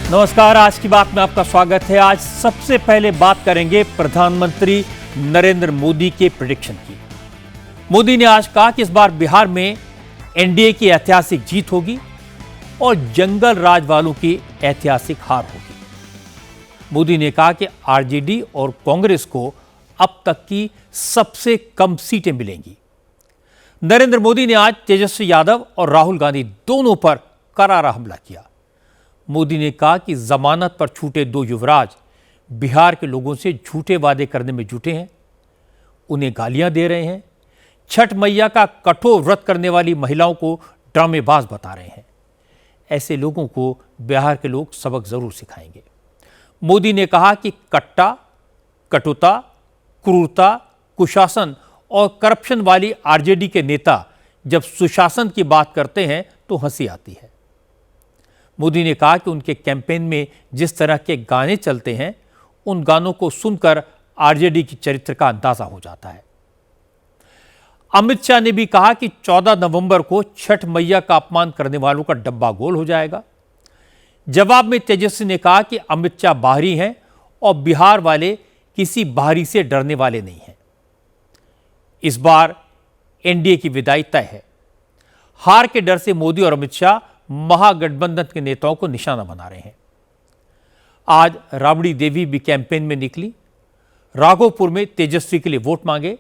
नमस्कार, आज की बात में आपका स्वागत है। आज सबसे पहले बात करेंगे प्रधानमंत्री नरेंद्र मोदी के प्रेडिक्शन की। मोदी ने आज कहा कि इस बार बिहार में एनडीए की ऐतिहासिक जीत होगी और जंगल राज वालों की ऐतिहासिक हार होगी। मोदी ने कहा कि आरजेडी और कांग्रेस को अब तक की सबसे कम सीटें मिलेंगी। नरेंद्र मोदी ने आज तेजस्वी यादव और राहुल गांधी दोनों पर करारा हमला किया। मोदी ने कहा कि जमानत पर छूटे दो युवराज बिहार के लोगों से झूठे वादे करने में जुटे हैं, उन्हें गालियां दे रहे हैं, छठ मैया का कठोर व्रत करने वाली महिलाओं को ड्रामेबाज बता रहे हैं। ऐसे लोगों को बिहार के लोग सबक जरूर सिखाएंगे। मोदी ने कहा कि कट्टा, कटुता, क्रूरता, कुशासन और करप्शन वाली आरजेडी के नेता जब सुशासन की बात करते हैं तो हंसी आती है। मोदी ने कहा कि उनके कैंपेन में जिस तरह के गाने चलते हैं, उन गानों को सुनकर आरजेडी की चरित्र का अंदाजा हो जाता है। अमित शाह ने भी कहा कि 14 नवंबर को छठ मैया का अपमान करने वालों का डब्बा गोल हो जाएगा। जवाब में तेजस्वी ने कहा कि अमित शाह बाहरी हैं और बिहार वाले किसी बाहरी से डरने वाले नहीं हैं। इस बार एनडीए की विदाई तय है। हार के डर से मोदी और अमित शाह महागठबंधन के नेताओं को निशाना बना रहे हैं। आज राबड़ी देवी भी कैंपेन में निकली। राघोपुर में तेजस्वी के लिए वोट मांगे,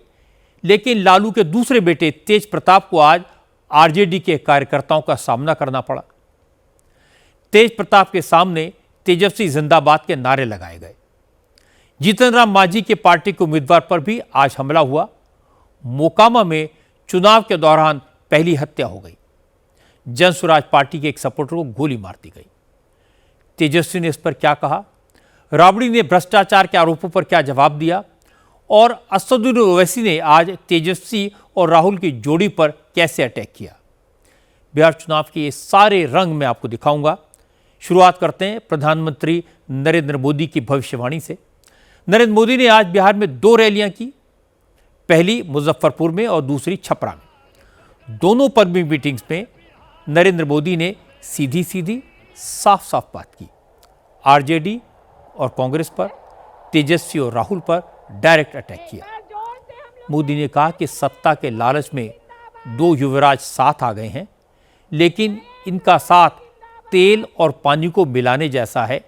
लेकिन लालू के दूसरे बेटे तेज प्रताप को आज आरजेडी के कार्यकर्ताओं का सामना करना पड़ा। तेज प्रताप के सामने तेजस्वी जिंदाबाद के नारे लगाए गए। जीतन राम मांझी के पार्टी के उम्मीदवार पर भी आज हमला हुआ। मोकामा में चुनाव के दौरान पहली हत्या हो गई। जनसुराज पार्टी के एक सपोर्टर को गोली मार दी गई। तेजस्वी ने इस पर क्या कहा, राबड़ी ने भ्रष्टाचार के आरोपों पर क्या जवाब दिया और असदुद्दीन ओवैसी ने आज तेजस्वी और राहुल की जोड़ी पर कैसे अटैक किया, बिहार चुनाव के ये सारे रंग मैं आपको दिखाऊंगा। शुरुआत करते हैं प्रधानमंत्री नरेंद्र मोदी की भविष्यवाणी से। नरेंद्र मोदी ने आज बिहार में 2 रैलियां की, पहली मुजफ्फरपुर में और दूसरी छपरा में। दोनों पब्लिक मीटिंग्स में नरेंद्र मोदी ने सीधी सीधी साफ साफ बात की। आरजेडी और कांग्रेस पर, तेजस्वी और राहुल पर डायरेक्ट अटैक किया। मोदी ने कहा कि सत्ता के लालच में 2 युवराज साथ आ गए हैं, लेकिन इनका साथ तेल और पानी को मिलाने जैसा है।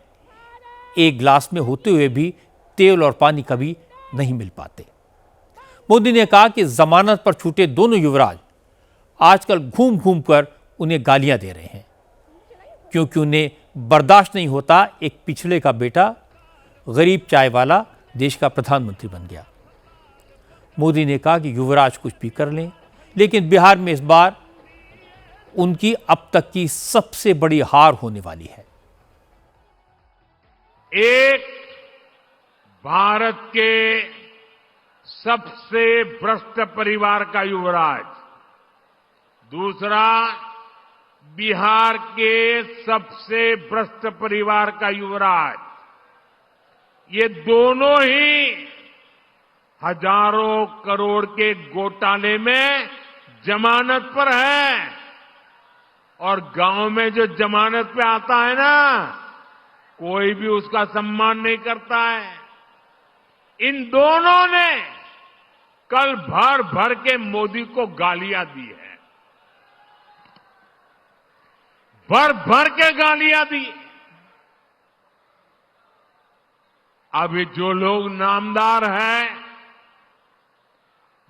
एक गिलास में होते हुए भी तेल और पानी कभी नहीं मिल पाते। मोदी ने कहा कि जमानत पर छूटे दोनों युवराज आजकल घूम घूम कर उन्हें गालियां दे रहे हैं, क्योंकि उन्हें बर्दाश्त नहीं होता एक पिछड़े का बेटा गरीब चाय वाला देश का प्रधानमंत्री बन गया। मोदी ने कहा कि युवराज कुछ भी कर लें, लेकिन बिहार में इस बार उनकी अब तक की सबसे बड़ी हार होने वाली है। एक, भारत के सबसे भ्रष्ट परिवार का युवराज, दूसरा बिहार के सबसे भ्रष्ट परिवार का युवराज। ये दोनों ही हजारों करोड़ के घोटाले में जमानत पर है, और गांव में जो जमानत पे आता है ना, कोई भी उसका सम्मान नहीं करता है। इन दोनों ने कल भर भर के मोदी को गालियां दी है, भर भर के गालियां दी। अभी जो लोग नामदार हैं,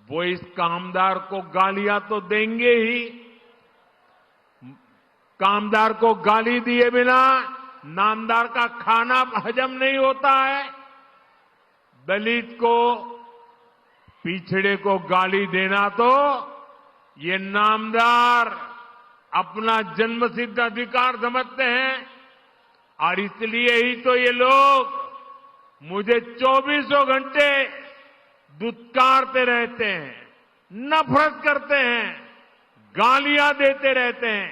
वो इस कामदार को गालियां तो देंगे ही। कामदार को गाली दिए बिना नामदार का खाना हजम नहीं होता है। दलित को, पिछड़े को गाली देना तो ये नामदार अपना जन्मसिद्ध अधिकार समझते हैं, और इसलिए ही तो ये लोग मुझे 24 घंटे दुत्कारते रहते हैं, नफरत करते हैं, गालियां देते रहते हैं,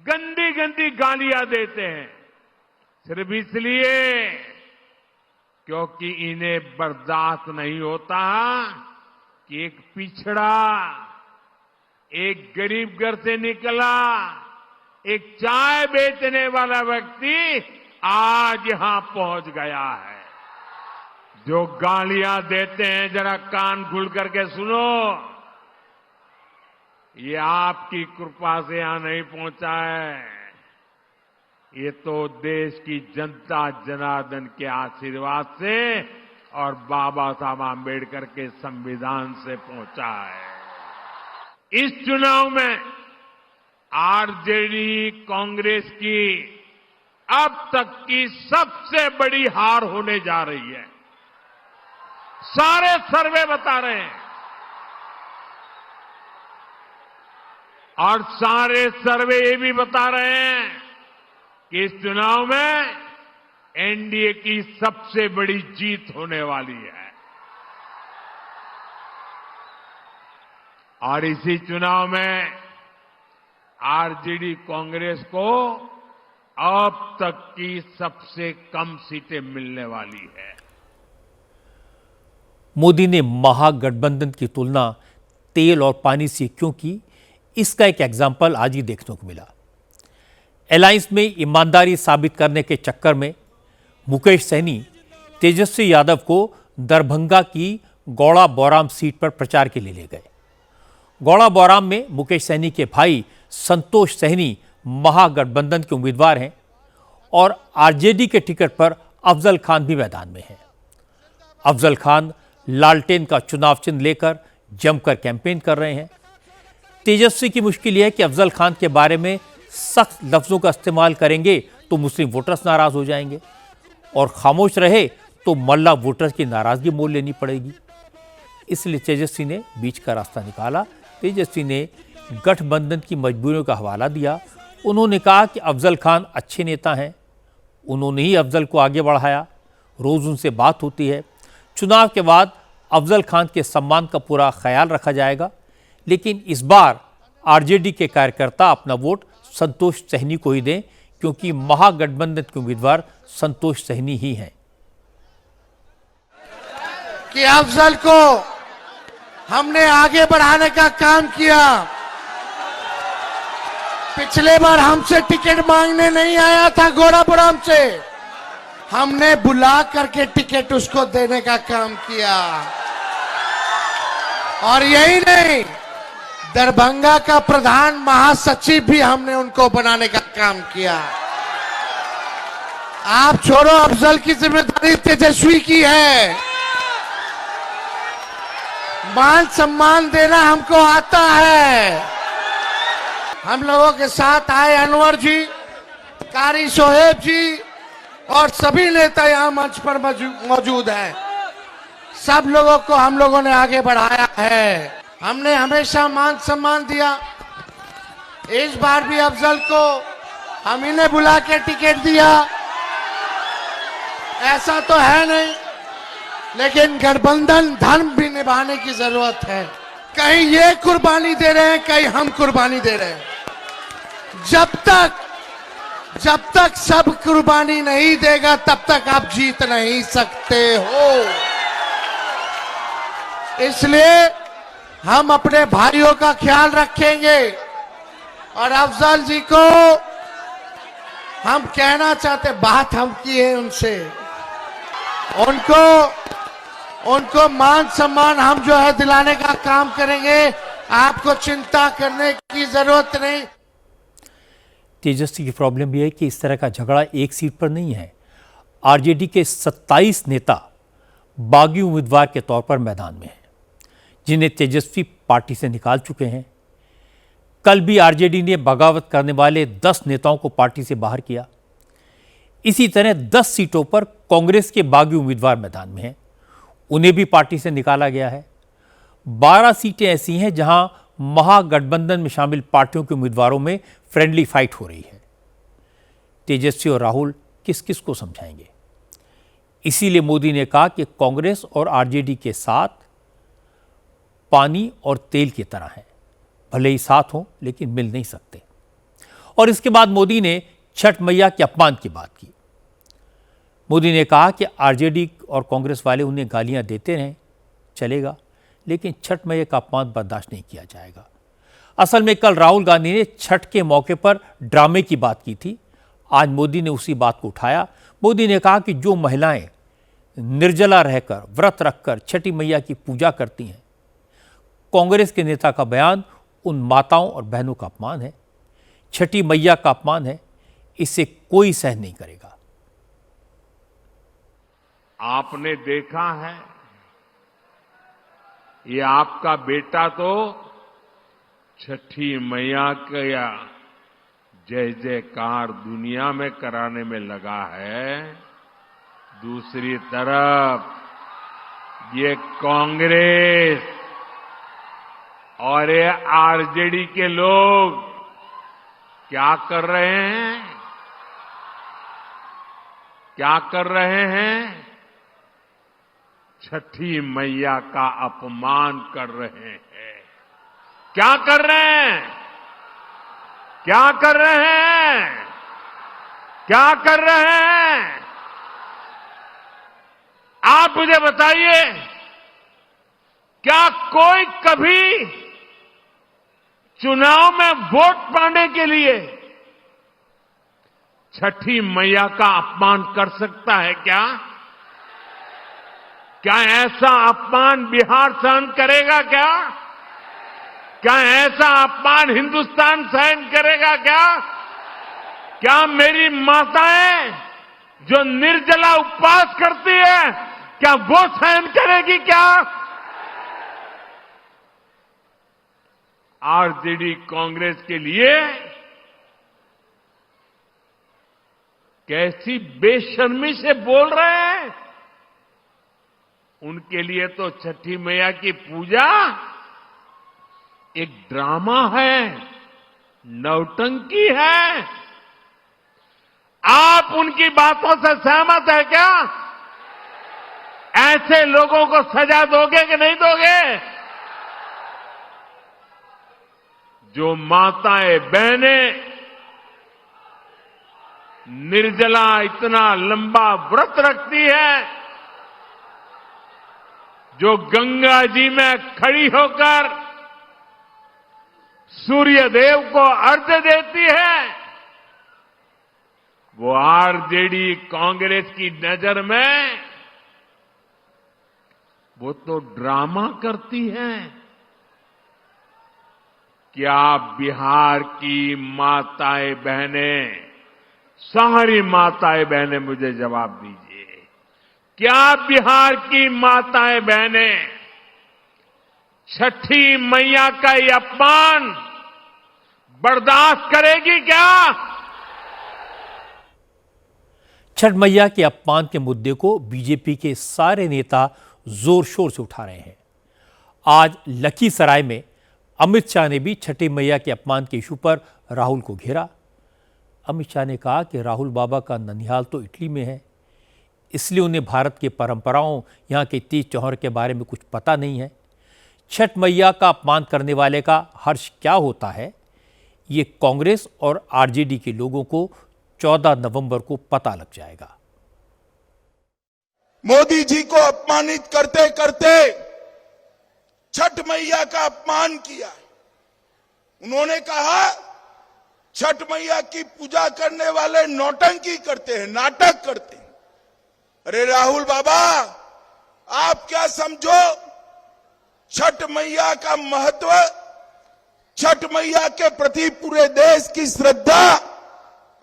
गंदी गंदी गालियां देते हैं, सिर्फ इसलिए क्योंकि इन्हें बर्दाश्त नहीं होता कि एक पिछड़ा, एक गरीब घर से निकला, एक चाय बेचने वाला व्यक्ति आज यहां पहुंच गया है। जो गालियां देते हैं जरा कान खुल करके सुनो, ये आपकी कृपा से यहां नहीं पहुंचा है, ये तो देश की जनता जनार्दन के आशीर्वाद से और बाबा साहब आंबेडकर के संविधान से पहुंचा है। इस चुनाव में आरजेडी कांग्रेस की अब तक की सबसे बड़ी हार होने जा रही है। सारे सर्वे बता रहे हैं और सारे सर्वे ये भी बता रहे हैं कि इस चुनाव में एनडीए की सबसे बड़ी जीत होने वाली है। और इसी चुनाव में आरजेडी कांग्रेस को अब तक की सबसे कम सीटें मिलने वाली है। मोदी ने महागठबंधन की तुलना तेल और पानी से क्यों की, इसका एक एग्जाम्पल आज ही देखने को मिला। अलायंस में ईमानदारी साबित करने के चक्कर में मुकेश सहनी तेजस्वी यादव को दरभंगा की गौड़ा बौराम सीट पर प्रचार के लिए ले गए। गौड़ा बौराम में मुकेश सहनी के भाई संतोष सहनी महागठबंधन के उम्मीदवार हैं और आरजेडी के टिकट पर अफजल खान भी मैदान में हैं। अफजल खान लालटेन का चुनाव चिन्ह लेकर जमकर कैंपेन कर रहे हैं। तेजस्वी की मुश्किल यह है कि अफजल खान के बारे में सख्त लफ्जों का इस्तेमाल करेंगे तो मुस्लिम वोटर्स नाराज हो जाएंगे और खामोश रहे तो मल्ला वोटर्स की नाराजगी मोल लेनी पड़ेगी। इसलिए तेजस्वी ने बीच का रास्ता निकाला। तेजस्वी ने गठबंधन की मजबूरियों का हवाला दिया। उन्होंने कहा कि अफजल खान अच्छे नेता हैं, उन्होंने ही अफजल को आगे बढ़ाया, रोज उनसे बात होती है। चुनाव के बाद अफजल खान के सम्मान का पूरा ख्याल रखा जाएगा, लेकिन इस बार आरजेडी के कार्यकर्ता अपना वोट संतोष सहनी को ही दें, क्योंकि महागठबंधन के उम्मीदवार संतोष सहनी ही हैं। कि अफजल को हमने आगे बढ़ाने का काम किया। पिछले बार हमसे टिकट मांगने नहीं आया था गोरापुरम से, हमने बुला करके टिकट उसको देने का काम किया। और यही नहीं, दरभंगा का प्रधान महासचिव भी हमने उनको बनाने का काम किया। आप छोड़ो, अफजल की जिम्मेदारी तेजस्वी की है। मान सम्मान देना हमको आता है। हम लोगों के साथ आए अनवर जी, कारी सोहेब जी और सभी नेता यहाँ मंच पर मौजूद हैं। सब लोगों को हम लोगों ने आगे बढ़ाया है। हमने हमेशा मान सम्मान दिया। इस बार भी अफजल को हम ही ने बुला के टिकट दिया। ऐसा तो है नहीं, लेकिन गठबंधन धर्म भी निभाने की जरूरत है। कहीं ये कुर्बानी दे रहे हैं, कहीं हम कुर्बानी दे रहे हैं। जब तक सब कुर्बानी नहीं देगा तब तक आप जीत नहीं सकते हो। इसलिए हम अपने भाइयों का ख्याल रखेंगे और अफजल जी को हम कहना चाहते, बात हम की है उनसे, उनको मान सम्मान हम जो है दिलाने का काम करेंगे। आपको चिंता करने की जरूरत नहीं। तेजस्वी की प्रॉब्लम यह है कि इस तरह का झगड़ा एक सीट पर नहीं है। आरजेडी के 27 नेता बागी उम्मीदवार के तौर पर मैदान में हैं, जिन्हें तेजस्वी पार्टी से निकाल चुके हैं। कल भी आरजेडी ने बगावत करने वाले 10 नेताओं को पार्टी से बाहर किया। इसी तरह 10 सीटों पर कांग्रेस के बागी उम्मीदवार मैदान में हैं, उन्हें भी पार्टी से निकाला गया है। 12 सीटें ऐसी हैं जहां महागठबंधन में शामिल पार्टियों के उम्मीदवारों में फ्रेंडली फाइट हो रही है। तेजस्वी और राहुल किस किस को समझाएंगे? इसीलिए मोदी ने कहा कि कांग्रेस और आरजेडी के साथ पानी और तेल की तरह है, भले ही साथ हों लेकिन मिल नहीं सकते। और इसके बाद मोदी ने छठ मैया के अपमान की बात की। मोदी ने कहा कि आरजेडी और कांग्रेस वाले उन्हें गालियां देते रहें, चलेगा, लेकिन छठ मैया का अपमान बर्दाश्त नहीं किया जाएगा। असल में कल राहुल गांधी ने छठ के मौके पर ड्रामे की बात की थी। आज मोदी ने उसी बात को उठाया। मोदी ने कहा कि जो महिलाएं निर्जला रहकर व्रत रखकर छठी मैया की पूजा करती हैं, कांग्रेस के नेता का बयान उन माताओं और बहनों का अपमान है, छठी मैया का अपमान है, इसे कोई सहन नहीं करेगा। आपने देखा है, ये आपका बेटा तो छठी मैया का जय जयकार दुनिया में कराने में लगा है। दूसरी तरफ ये कांग्रेस और ये आरजेडी के लोग क्या कर रहे हैं? क्या कर रहे हैं? छठी मैया का अपमान कर रहे हैं। क्या कर रहे हैं? क्या कर रहे हैं? क्या कर रहे हैं? आप मुझे बताइए, क्या कोई कभी चुनाव में वोट पाने के लिए छठी मैया का अपमान कर सकता है क्या? क्या ऐसा अपमान बिहार सहन करेगा क्या? क्या ऐसा अपमान हिंदुस्तान सहन करेगा क्या? क्या मेरी माताएं जो निर्जला उपवास करती है, क्या वो सहन करेगी क्या? आरजेडी कांग्रेस के लिए कैसी बेशर्मी से बोल रहे हैं। उनके लिए तो छठी मैया की पूजा एक ड्रामा है, नौटंकी है। आप उनकी बातों से सहमत है क्या? ऐसे लोगों को सजा दोगे कि नहीं दोगे? जो माताएं बहनें निर्जला इतना लंबा व्रत रखती है, जो गंगा जी में खड़ी होकर सूर्य देव को अर्घ्य देती है, वो आरजेडी कांग्रेस की नजर में वो तो ड्रामा करती है। क्या बिहार की माताएं बहनें, सारी माताएं बहनें मुझे जवाब दीजिए, क्या बिहार की माताएं बहनें छठी मैया का ये अपमान बर्दाश्त करेगी क्या? छठ मैया के अपमान के मुद्दे को बीजेपी के सारे नेता जोर शोर से उठा रहे हैं। आज लखीसराय में अमित शाह ने भी छठी मैया के अपमान के इशू पर राहुल को घेरा। अमित शाह ने कहा कि राहुल बाबा का ननिहाल तो इटली में है, इसलिए उन्हें भारत की परंपराओं, यहाँ के तीज त्योहार के बारे में कुछ पता नहीं है। छठ मैया का अपमान करने वाले का हर्ष क्या होता है, ये कांग्रेस और आरजेडी के लोगों को 14 नवंबर को पता लग जाएगा। मोदी जी को अपमानित करते करते छठ मैया का अपमान किया। उन्होंने कहा छठ मैया की पूजा करने वाले नौटंकी करते हैं, नाटक करते हैं। अरे राहुल बाबा, आप क्या समझो छठ मैया का महत्व, छठ मैया के प्रति पूरे देश की श्रद्धा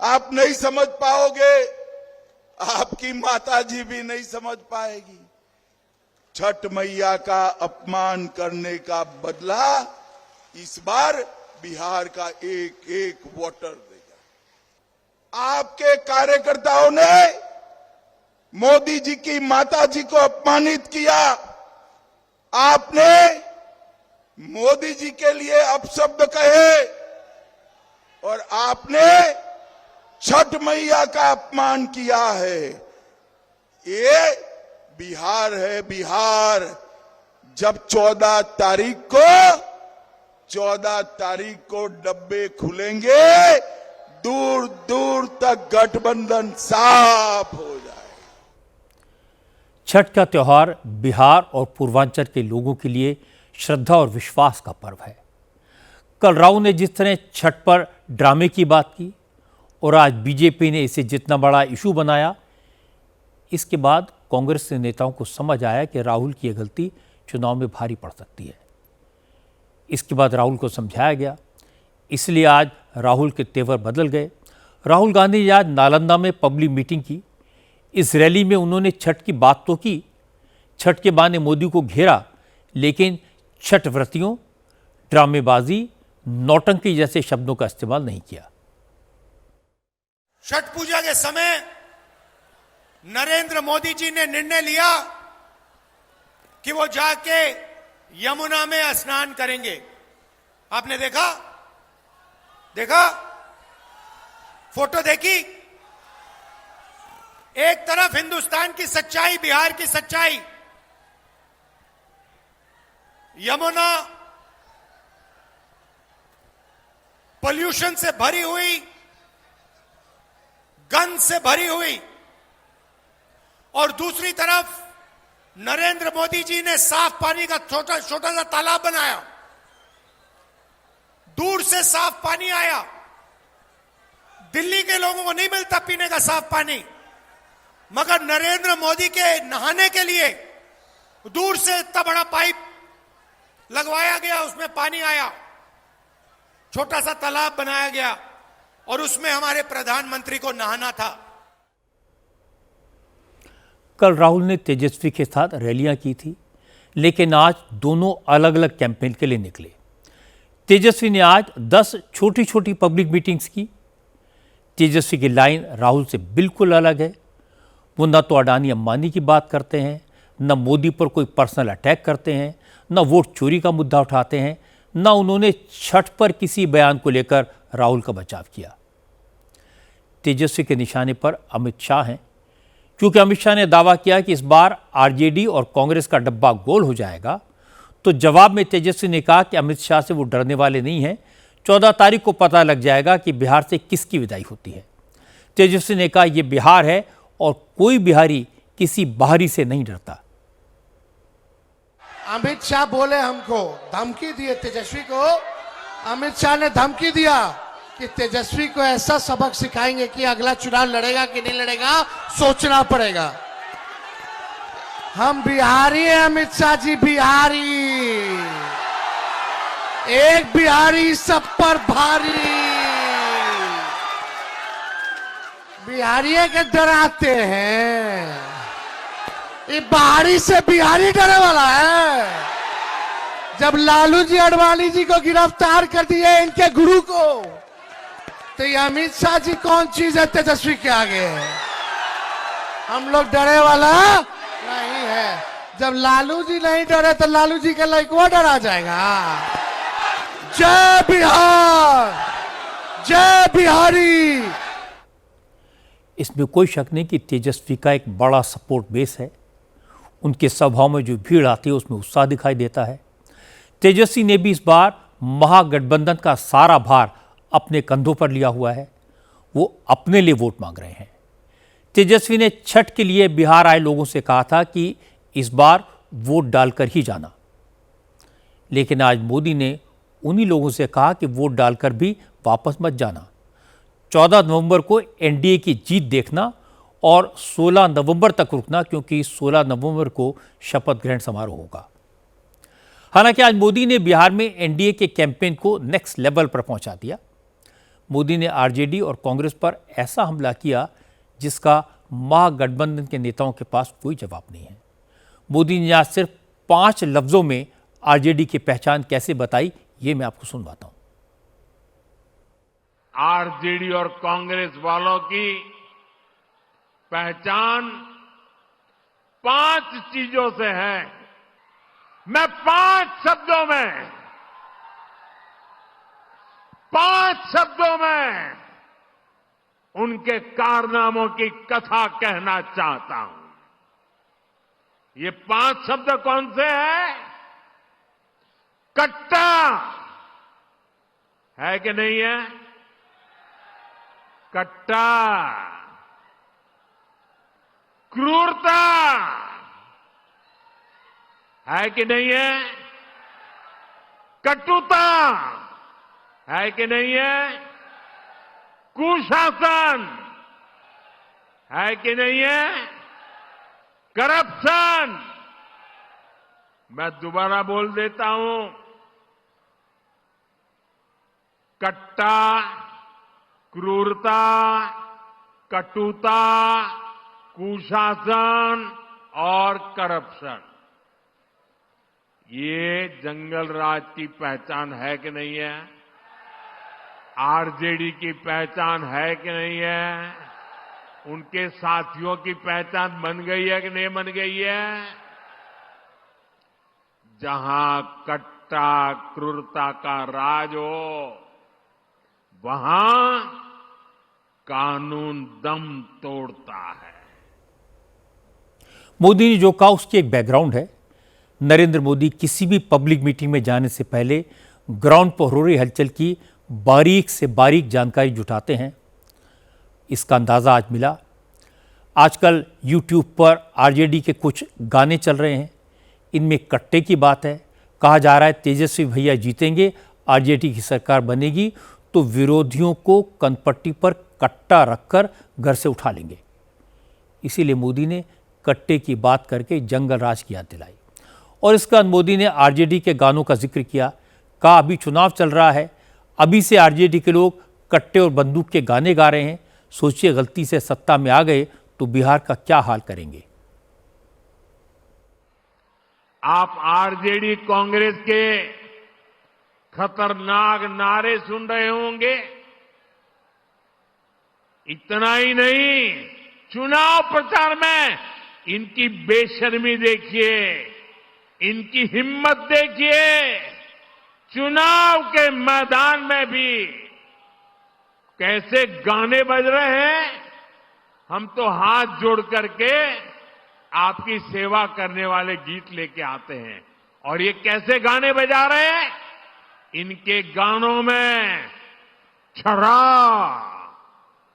आप नहीं समझ पाओगे, आपकी माता जी भी नहीं समझ पाएगी। छठ मैया का अपमान करने का बदला इस बार बिहार का एक एक वोटर देगा। आपके कार्यकर्ताओं ने मोदी जी की माता जी को अपमानित किया। आपने मोदी जी के लिए अपशब्द कहे और आपने छठ मैया का अपमान किया है। ये बिहार है, बिहार। जब 14 तारीख को डब्बे खुलेंगे, दूर दूर तक गठबंधन साफ हो जाए। छठ का त्योहार बिहार और पूर्वांचल के लोगों के लिए श्रद्धा और विश्वास का पर्व है। कल राहुल ने जिस तरह छठ पर ड्रामे की बात की, और आज बीजेपी ने इसे जितना बड़ा इशू बनाया। इसके बाद कांग्रेस के नेताओं को समझ आया कि राहुल की यह गलती चुनाव में भारी पड़ सकती है। इसके बाद राहुल को समझाया गया, इसलिए आज राहुल के तेवर बदल गए। राहुल गांधी ने आज नालंदा में पब्लिक मीटिंग की। इस रैली में उन्होंने छठ की बात तो की, छठ के बहाने मोदी को घेरा, लेकिन छठ व्रतियों, ड्रामेबाजी, नौटंकी जैसे शब्दों का इस्तेमाल नहीं किया। छठ पूजा के समय नरेंद्र मोदी जी ने निर्णय लिया कि वो जाके यमुना में स्नान करेंगे। आपने देखा फोटो देखी? एक तरफ हिंदुस्तान की सच्चाई, बिहार की सच्चाई, यमुना पोल्यूशन से भरी हुई, गंद से भरी हुई, और दूसरी तरफ नरेंद्र मोदी जी ने साफ पानी का छोटा सा तालाब बनाया। दूर से साफ पानी आया। दिल्ली के लोगों को नहीं मिलता पीने का साफ पानी, मगर नरेंद्र मोदी के नहाने के लिए दूर से इतना बड़ा पाइप लगवाया गया, उसमें पानी आया, छोटा सा तालाब बनाया गया और उसमें हमारे प्रधानमंत्री को नहाना था। कल राहुल ने तेजस्वी के साथ रैलियां की थी, लेकिन आज दोनों अलग अलग कैंपेन के लिए निकले। तेजस्वी ने आज 10 छोटी छोटी पब्लिक मीटिंग्स की। तेजस्वी की लाइन राहुल से बिल्कुल अलग है। वो न तो अडानी अंबानी की बात करते हैं, न मोदी पर कोई पर्सनल अटैक करते हैं, न वोट चोरी का मुद्दा उठाते हैं, न उन्होंने छठ पर किसी बयान को लेकर राहुल का बचाव किया। तेजस्वी के निशाने पर अमित शाह हैं, क्योंकि अमित शाह ने दावा किया कि इस बार आरजेडी और कांग्रेस का डब्बा गोल हो जाएगा। तो जवाब में तेजस्वी ने कहा कि अमित शाह से वो डरने वाले नहीं हैं। 14 तारीख को पता लग जाएगा कि बिहार से किसकी विदाई होती है। तेजस्वी ने कहा यह बिहार है और कोई बिहारी किसी बाहरी से नहीं डरता। अमित शाह बोले, हमको धमकी दिए तेजस्वी को। अमित शाह ने धमकी दिया कि तेजस्वी को ऐसा सबक सिखाएंगे कि अगला चुनाव लड़ेगा कि नहीं लड़ेगा सोचना पड़ेगा। हम बिहारी हैं अमित शाह जी, बिहारी। एक बिहारी सब पर भारी। बिहारियों के डराते हैं, ये बाहरी से बिहारी डरने वाला है। जब लालू जी अडवाणी जी को गिरफ्तार कर दिए, इनके गुरु को, तो ये अमित शाह जी कौन चीज है तेजस्वी के आगे? हम लोग डरे वाला नहीं है। जब लालू जी नहीं डरे तो लालू जी का लड़का डरा जाएगा। जय बिहार, जय बिहारी। इसमें कोई शक नहीं कि तेजस्वी का एक बड़ा सपोर्ट बेस है। उनके सभाओं में जो भीड़ आती है उसमें उत्साह दिखाई देता है। तेजस्वी ने भी इस बार महागठबंधन का सारा भार अपने कंधों पर लिया हुआ है। वो अपने लिए वोट मांग रहे हैं। तेजस्वी ने छठ के लिए बिहार आए लोगों से कहा था कि इस बार वोट डालकर ही जाना, लेकिन आज मोदी ने उन्हीं लोगों से कहा कि वोट डालकर भी वापस मत जाना। 14 नवंबर को एनडीए की जीत देखना और 16 नवंबर तक रुकना, क्योंकि 16 नवंबर को शपथ ग्रहण समारोह होगा। हालांकि आज मोदी ने बिहार में एनडीए के कैंपेन को नेक्स्ट लेवल पर पहुंचा दिया। मोदी ने आरजेडी और कांग्रेस पर ऐसा हमला किया जिसका महागठबंधन के नेताओं के पास कोई जवाब नहीं है। मोदी ने आज सिर्फ 5 लफ्जों में आरजेडी की पहचान कैसे बताई, ये मैं आपको सुनवाता हूं। आरजेडी और कांग्रेस वालों की पहचान 5 चीजों से है। मैं 5 शब्दों में उनके कारनामों की कथा कहना चाहता हूं। ये 5 शब्द कौन से हैं? कट्टा है कि नहीं है? कट्टा, क्रूरता है कि नहीं है? कटुता है कि नहीं है? कुशासन है कि नहीं है, करप्शन, मैं दोबारा बोल देता हूं, कट्टा, क्रूरता, कटुता, कुशासन और करप्शन, ये जंगल राज की पहचान है कि नहीं है, आरजेडी की पहचान है कि नहीं है, उनके साथियों की पहचान बन गई है कि नहीं बन गई है। जहां कट्टा क्रूरता का राज हो, वहां कानून दम तोड़ता है। मोदी ने जो कहा उसकी एक बैकग्राउंड है। नरेंद्र मोदी किसी भी पब्लिक मीटिंग में जाने से पहले ग्राउंड पर हो रही हलचल की बारीक से बारीक जानकारी जुटाते हैं। इसका अंदाज़ा आज मिला। आजकल यूट्यूब पर आरजेडी के कुछ गाने चल रहे हैं, इनमें कट्टे की बात है। कहा जा रहा है तेजस्वी भैया जीतेंगे, आरजेडी की सरकार बनेगी तो विरोधियों को कनपट्टी पर कट्टा रखकर घर से उठा लेंगे। इसीलिए मोदी ने कट्टे की बात करके जंगल राज की याद दिलाई। और इसके बाद मोदी ने आरजेडी के गानों का जिक्र किया। कहा अभी चुनाव चल रहा है, अभी से आरजेडी के लोग कट्टे और बंदूक के गाने गा रहे हैं। सोचिए गलती से सत्ता में आ गए तो बिहार का क्या हाल करेंगे। आप आरजेडी कांग्रेस के खतरनाक नारे सुन रहे होंगे। इतना ही नहीं, चुनाव प्रचार में इनकी बेशर्मी देखिए, इनकी हिम्मत देखिए। चुनाव के मैदान में भी कैसे गाने बज रहे हैं। हम तो हाथ जोड़ करके आपकी सेवा करने वाले गीत लेके आते हैं, और ये कैसे गाने बजा रहे हैं। इनके गानों में छरा,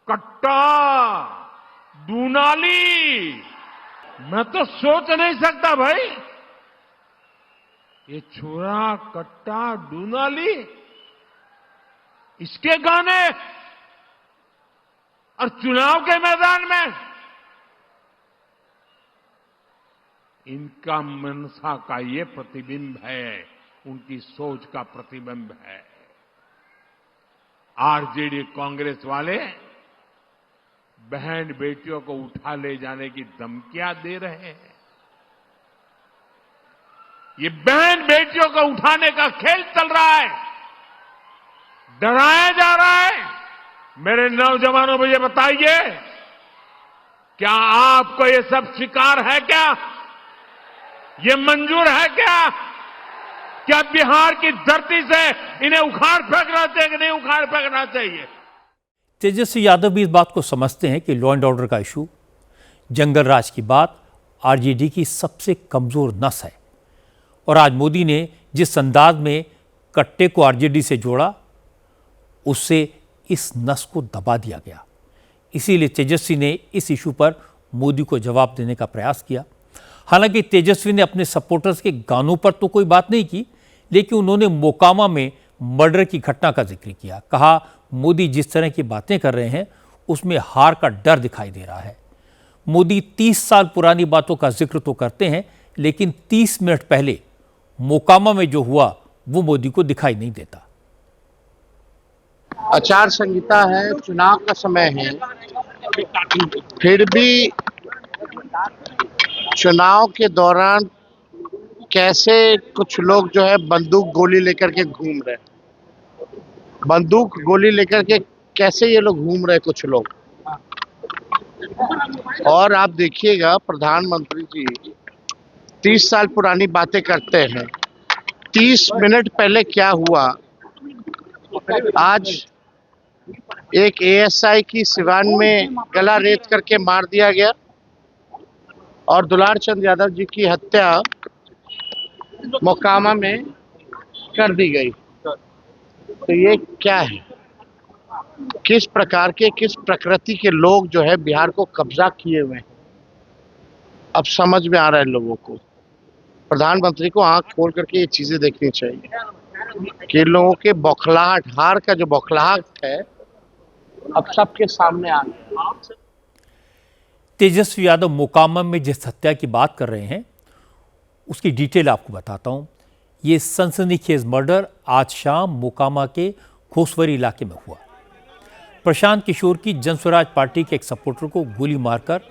कट्टा, दूनाली, मैं तो सोच नहीं सकता भाई, ये छुरा, कट्टा, दूनाली, इसके गाने और चुनाव के मैदान में। इनका मनसा का ये प्रतिबिंब है, उनकी सोच का प्रतिबिंब है। आरजेडी कांग्रेस वाले बहन बेटियों को उठा ले जाने की धमकियां दे रहे हैं। ये बहन बेटियों को उठाने का खेल चल रहा है, डराया जा रहा है। मेरे नौजवानों को ये बताइए, क्या आपको ये सब स्वीकार है? क्या ये मंजूर है? क्या बिहार की धरती से इन्हें उखाड़ फेंकना चाहिए कि नहीं उखाड़ फेंकना चाहिए? तेजस्वी यादव भी इस बात को समझते हैं कि लॉ एंड ऑर्डर का इशू, जंगल राज की बात आरजेडी की सबसे कमजोर नस है। और आज मोदी ने जिस अंदाज में कट्टे को आरजेडी से जोड़ा, उससे इस नस को दबा दिया गया। इसीलिए तेजस्वी ने इस इशू पर मोदी को जवाब देने का प्रयास किया। हालांकि तेजस्वी ने अपने सपोर्टर्स के गानों पर तो कोई बात नहीं की, लेकिन उन्होंने मोकामा में मर्डर की घटना का जिक्र किया। कहा मोदी जिस तरह की बातें कर रहे हैं उसमें हार का डर दिखाई दे रहा है। मोदी 30 साल पुरानी बातों का जिक्र तो करते हैं, लेकिन 30 मिनट पहले मोकामा में जो हुआ वो मोदी को दिखाई नहीं देता। आचार संहिता है, चुनाव का समय है, फिर भी चुनाव के दौरान कैसे कुछ लोग जो है बंदूक गोली लेकर के घूम रहे, बंदूक गोली लेकर के कैसे ये लोग घूम रहे कुछ लोग। और आप देखिएगा प्रधानमंत्री जी 30 साल पुरानी बातें करते हैं, 30 मिनट पहले क्या हुआ। आज एक एएसआई की सिवान में गला रेत करके मार दिया गया और दुलार चंद यादव जी की हत्या मोकामा में कर दी गई। तो ये क्या है, किस प्रकार के, किस प्रकृति के लोग जो है बिहार को कब्जा किए हुए हैं, अब समझ में आ रहा है लोगों को। प्रधानमंत्री को आंख खोल करके ये चीजें देखनी चाहिए कि लोगों के बौखलाहट, हार का जो बौखलाहट है अब सबके सामने आ गए। तेजस्वी यादव मोकामा में जिस हत्या की बात कर रहे हैं उसकी डिटेल आपको बताता हूं। ये सनसनीखेज मर्डर आज शाम मोकामा के खोसवरी इलाके में हुआ। प्रशांत किशोर की जनस्वराज पार्टी के एक सपोर्टर को गोली मारकर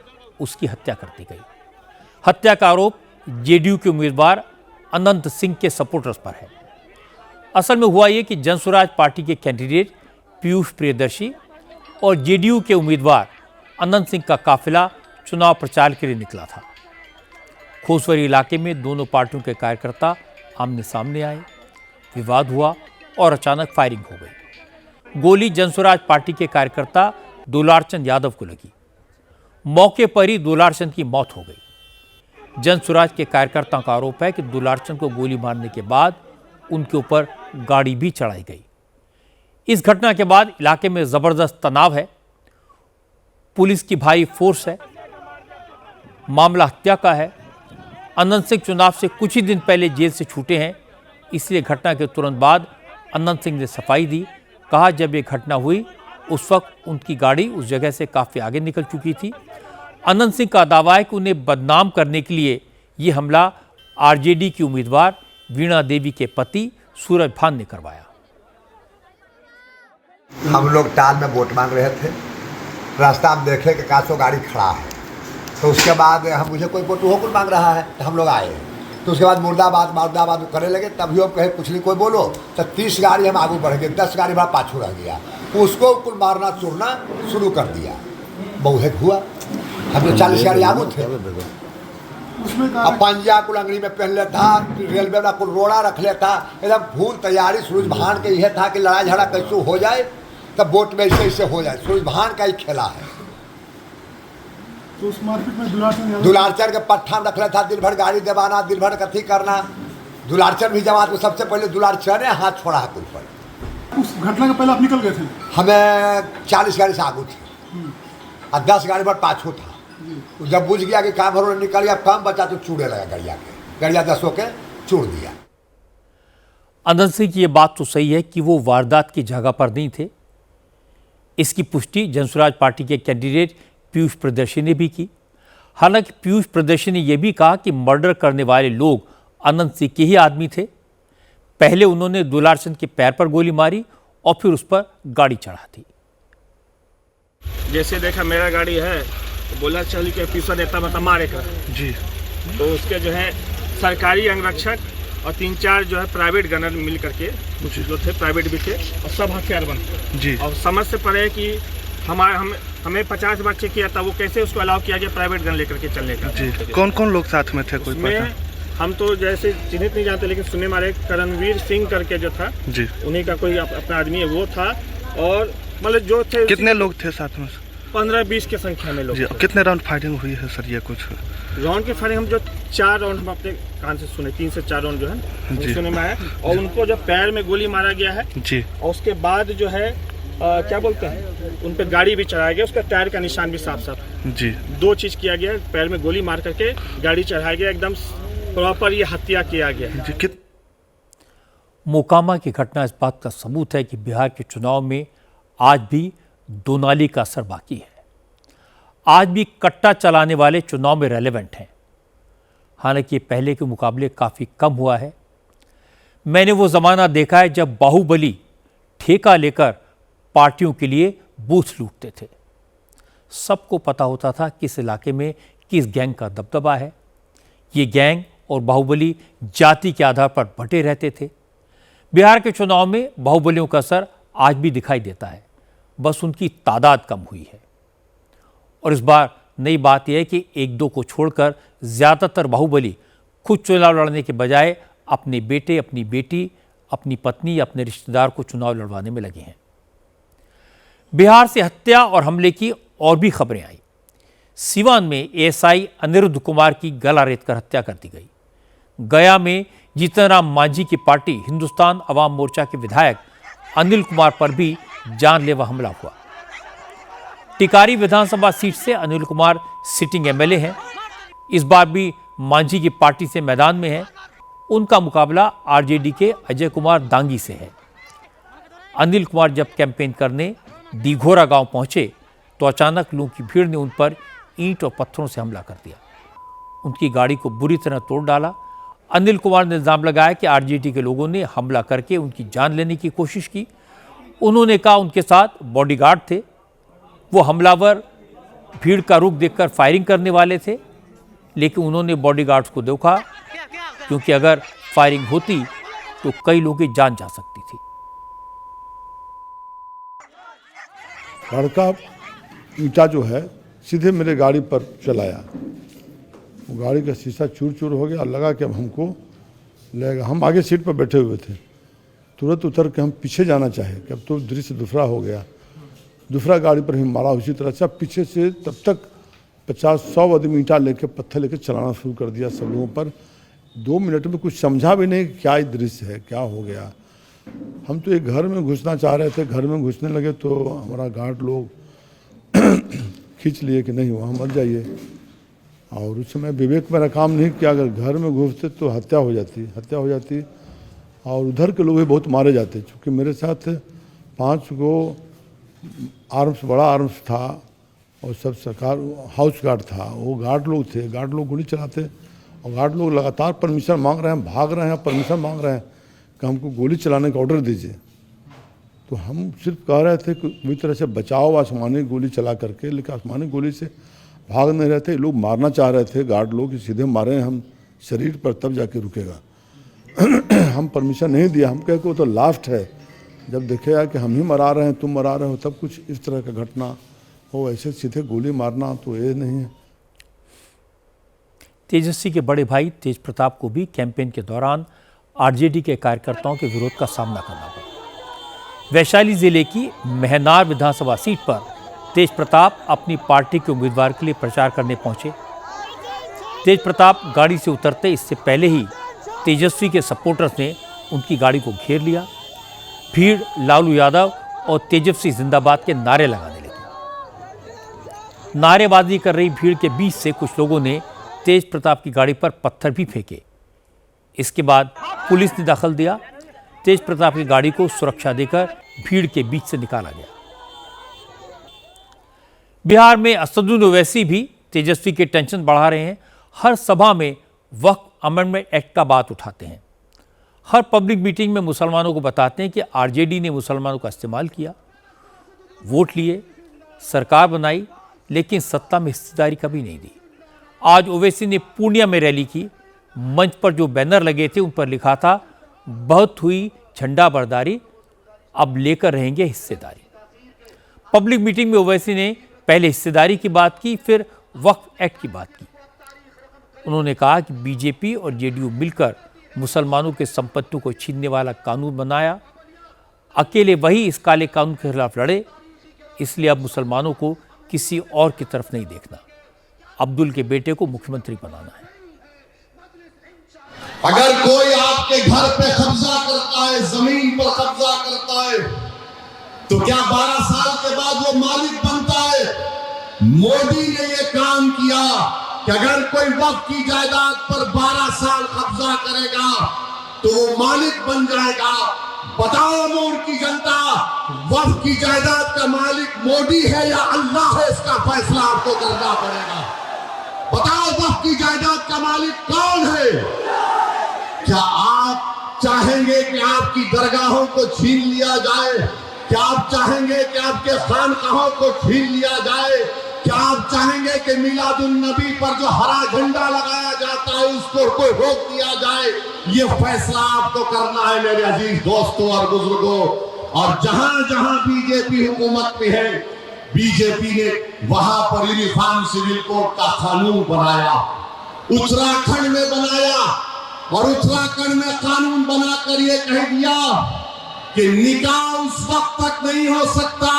उसकी हत्या कर दी गई। हत्या का आरोप जेडीयू के उम्मीदवार अनंत सिंह के सपोर्टर्स पर है। असल में हुआ ये कि जनस्वराज पार्टी के कैंडिडेट पीयूष प्रियदर्शी और जेडीयू के उम्मीदवार अनंत सिंह का काफिला चुनाव प्रचार के लिए निकला था। खोसवरी इलाके में दोनों पार्टियों के कार्यकर्ता आमने सामने आए, विवाद हुआ और अचानक फायरिंग हो गई। गोली जनस्वराज पार्टी के कार्यकर्ता दुलारचंद यादव को लगी। मौके पर ही दुलारचंद की मौत हो गई। जनस्वराज के कार्यकर्ताओं का आरोप है कि दुलारचंद को गोली मारने के बाद उनके ऊपर गाड़ी भी चढ़ाई गई। इस घटना के बाद इलाके में जबरदस्त तनाव है। पुलिस की भारी फोर्स है। मामला हत्या का है। अनंत सिंह चुनाव से कुछ ही दिन पहले जेल से छूटे हैं, इसलिए घटना के तुरंत बाद अनंत सिंह ने सफाई दी। कहा जब ये घटना हुई उस वक्त उनकी गाड़ी उस जगह से काफ़ी आगे निकल चुकी थी। अनंत सिंह का दावा है कि उन्हें बदनाम करने के लिए ये हमला आरजेडी की उम्मीदवार वीणा देवी के पति सूरज भान ने करवाया। हम लोग टाल में वोट मांग रहे थे। रास्ता में देखे कि कासो गाड़ी खड़ा है, तो उसके बाद हम मुझे कोई वोट हो मांग रहा है, तो हम लोग आए। तो उसके बाद मुर्दाबाद करने लगे। तभी हम कहे कुछ नहीं कोई बोलो, तो 30 गाड़ी हम आगे बढ़ गए, 10 गाड़ी हमारा पाछू रह गया। उसको कुल मारना चूरना शुरू कर दिया। बहुत हुआ। हम लोग 40 गाड़ी आगू थे। अब पंजा कुल अंगड़ी में पहन लेता, रेलवे में कुल रोड़ा रख लेता। एकदम फूल तैयारी सूरज भान के यह था कि लड़ाई झगड़ा कैसे हो जाए, तब वोट में ऐसे हो जाए। सूरज भान का ही खेला है। तो उस मार्केट में दुलारचंद के पट्ठा रख लेता, दिन भर गाड़ी दबाना, दिन भर कथी करना। दुलारचंद भी जमात को सबसे पहले दुलारचंद ने हाथ छोड़ा है कुल पर। उस घटना के पहले आप निकल गए थे? हमें 40 गाड़ी से आगू थी और 10 गाड़ी पर पाछू था। जब बुझ गया कि काम भर निकल गया, कम बचा तो चूड़े लगा गड़िया 10 के चूड़ दिया। अनंत सिंह की यह बात तो सही है कि वो वारदात की जगह पर नहीं थे। इसकी पुष्टि जनस्वराज पार्टी के कैंडिडेट पीयूष प्रियदर्शी ने भी की। हालांकि पीयूष प्रियदर्शी ने यह भी कहा कि मर्डर करने वाले लोग अनंत सिंह के ही आदमी थे। पहले उन्होंने दुलारचंद के पैर पर गोली मारी और फिर उस पर गाड़ी चढ़ा दी। जैसे देखा मेरा गाड़ी है, तो बोला चल के पीछे देता मतलब मारे कर जी। तो उसके जो है सरकारी अंगरक्षक और 3-4 जो है प्राइवेट गनर मिल करके जो थे, प्राइवेट भी थे और सब हथियारबंद जी। और समझ से पड़े कि हमें 50 बार चेक किया था, वो कैसे उसको अलाउ किया गया प्राइवेट गन लेकर के चलने का जी। कौन कौन लोग साथ में थे? कोई में हम तो जैसे चिन्हित नहीं जानते, लेकिन सुनने मारे करणवीर सिंह करके जो था जी, उन्हीं का कोई अपना आदमी है वो था। और मतलब जो थे, कितने लोग थे साथ में? 15-20 की संख्या में लोग। कितने राउंड फायरिंग हुई है सर? ये कुछ राउंड की फायरिंग हम जो 4 राउंड हम अपने कान से सुने, 3 से 4 राउंड जो है सुने में आया। और उनको जो पैर में गोली मारा गया है जी, और उसके बाद जो है क्या बोलते हैं, उन पर गाड़ी भी चढ़ाया गया। उसका टायर का निशान भी साफ जी। 2 चीज किया गया, पैर में गोली मार करके गाड़ी चढ़ाया गया। एकदम प्रॉपर ये हत्या किया गया है। मोकामा की घटना इस बात का सबूत है कि बिहार के चुनाव में आज भी दोनाली का असर बाकी है। आज भी कट्टा चलाने वाले चुनाव में रेलेवेंट हैं। हालांकि पहले के मुकाबले काफ़ी कम हुआ है। मैंने वो ज़माना देखा है जब बाहुबली ठेका लेकर पार्टियों के लिए बूथ लूटते थे। सबको पता होता था किस इलाके में किस गैंग का दबदबा है। ये गैंग और बाहुबली जाति के आधार पर बंटे रहते थे। बिहार के चुनाव में बाहुबलियों का असर आज भी दिखाई देता है, बस उनकी तादाद कम हुई है। और इस बार नई बात यह है कि 1-2 को छोड़कर ज़्यादातर बाहुबली खुद चुनाव लड़ने के बजाय अपने बेटे, अपनी बेटी, अपनी पत्नी, अपने रिश्तेदार को चुनाव लड़वाने में लगे हैं। बिहार से हत्या और हमले की और भी खबरें आई। सिवान में एएसआई अनिरुद्ध कुमार की गला रेतकर हत्या कर दी गई। गया में जीतनराम मांझी की पार्टी हिंदुस्तान अवाम मोर्चा के विधायक अनिल कुमार पर भी जानलेवा हमला हुआ। टिकारी विधानसभा सीट से अनिल कुमार सिटिंग एमएलए हैं। इस बार भी मांझी की पार्टी से मैदान में है। उनका मुकाबला आरजेडी के अजय कुमार दांगी से है। अनिल कुमार जब कैंपेन करने दीघोरा गांव पहुंचे तो अचानक लोगों की भीड़ ने उन पर ईंट और पत्थरों से हमला कर दिया। उनकी गाड़ी को बुरी तरह तोड़ डाला। अनिल कुमार ने इल्जाम लगाया कि आरजेडी के लोगों ने हमला करके उनकी जान लेने की कोशिश की। उन्होंने कहा उनके साथ बॉडीगार्ड थे, वो हमलावर भीड़ का रुख देखकर फायरिंग करने वाले थे, लेकिन उन्होंने बॉडीगार्ड्स को देखा क्योंकि अगर फायरिंग होती तो कई लोगों की जान जा सकती थी। लड़का ईंटा जो है सीधे मेरे गाड़ी पर चलाया, वो गाड़ी का शीशा चूर चूर हो गया। लगा कि अब हमको लेगा। हम आगे सीट पर बैठे हुए थे, तुरंत उतर के हम पीछे जाना चाहे कि अब तो दृश्य दूसरा हो गया। दूसरा गाड़ी पर ही मारा उसी तरह से। पीछे से तब तक 50-100 आदमी ईंटा लेके पत्थर लेके चलाना शुरू कर दिया सब लोगों पर। 2 मिनट में कुछ समझा भी नहीं क्या ये दृश्य है, क्या हो गया। हम तो एक घर में घुसना चाह रहे थे, घर में घुसने लगे तो हमारा गार्ड लोग खींच लिए कि नहीं वहाँ मत जाइए। और उस समय विवेक मेरा काम नहीं किया, अगर घर में घुसते तो हत्या हो जाती और उधर के लोग भी बहुत मारे जाते। क्योंकि मेरे साथ 5 गो आर्म्स, बड़ा आर्म्स था और सब सरकार हाउस गार्ड था, वो गार्ड लोग थे। गार्ड लोग गोली चलाते और गार्ड लोग लगातार परमिशन मांग रहे हैं, भाग रहे हैं, परमिशन मांग रहे हैं कि हमको गोली चलाने का ऑर्डर दीजिए। तो हम सिर्फ कह रहे थे कि पूरी तरह से बचाओ आसमानी गोली चला करके, लेकिन आसमानी गोली से भाग नहीं रहे थे। लोग मारना चाह रहे थे गार्ड लोग, सीधे मारे हम शरीर पर तब जाके रुकेगा। हम परमिशन नहीं दिया। हम कहे कि वो तो लास्ट है, जब देखेगा कि हम ही मरा रहे हैं, तुम मरा रहे हो, तब कुछ इस तरह का घटना हो। ऐसे सीधे गोली मारना तो ये नहीं है। तेजस्वी के बड़े भाई तेज प्रताप को भी कैंपेन के दौरान आरजेडी के कार्यकर्ताओं के विरोध का सामना करना पड़ा। वैशाली जिले की महनार विधानसभा सीट पर तेज प्रताप अपनी पार्टी के उम्मीदवार के लिए प्रचार करने पहुंचे। तेज प्रताप गाड़ी से उतरते इससे पहले ही तेजस्वी के सपोर्टर्स ने उनकी गाड़ी को घेर लिया। भीड़ लालू यादव और तेजस्वी जिंदाबाद के नारे लगाने लगी। नारेबाजी कर रही भीड़ के बीच से कुछ लोगों ने तेज प्रताप की गाड़ी पर पत्थर भी फेंके। इसके बाद पुलिस ने दखल दिया। तेज प्रताप की गाड़ी को सुरक्षा देकर भीड़ के बीच से निकाला गया। बिहार में असदुद्दीन ओवैसी भी तेजस्वी के टेंशन बढ़ा रहे हैं। हर सभा में वक्फ अमेंडमेंट एक्ट का बात उठाते हैं। हर पब्लिक मीटिंग में मुसलमानों को बताते हैं कि आरजेडी ने मुसलमानों का इस्तेमाल किया, वोट लिए, सरकार बनाई, लेकिन सत्ता में हिस्सेदारी कभी नहीं दी। आज ओवैसी ने पूर्णिया में रैली की। मंच पर जो बैनर लगे थे उन पर लिखा था, बहुत हुई झंडा बरदारी, अब लेकर रहेंगे हिस्सेदारी। पब्लिक मीटिंग में ओवैसी ने पहले हिस्सेदारी की बात की, फिर वक्फ एक्ट की बात की। उन्होंने कहा कि बीजेपी और जेडीयू मिलकर मुसलमानों के संपत्तियों को छीनने वाला कानून बनाया। अकेले वही इस काले कानून के खिलाफ लड़े, इसलिए अब मुसलमानों को किसी और की तरफ नहीं देखना, अब्दुल के बेटे को मुख्यमंत्री बनाना है। अगर कोई आपके घर पे कब्जा करता है, जमीन पर कब्जा करता है, तो क्या 12 साल के बाद वो मालिक बनता है? मोदी ने ये काम किया कि अगर कोई वक्फ की जायदाद पर 12 साल कब्जा करेगा तो वो मालिक बन जाएगा। बताओ मोर की जनता, वक्फ की जायदाद का मालिक मोदी है या अल्लाह है? इसका फैसला आपको करना पड़ेगा। बताओ वक्फ की जायदाद का मालिक कौन है? क्या आप चाहेंगे कि आपकी दरगाहों को छीन लिया जाए? क्या आप चाहेंगे कि आपके खानकाहों को छीन लिया जाए? क्या आप चाहेंगे कि मिलादुन नबी पर जो हरा झंडा लगाया जाता है उसको कोई रोक दिया जाए? ये फैसला आपको करना है मेरे अजीज दोस्तों और बुजुर्गों। और जहां जहां बीजेपी हुकूमत में है, बीजेपी ने वहां पर यूनिफॉर्म सिविल कोड का कानून बनाया, उत्तराखंड में बनाया, और उत्तराखंड में कानून बनाकर ये कह दिया कि निकाह उस वक्त तक नहीं हो सकता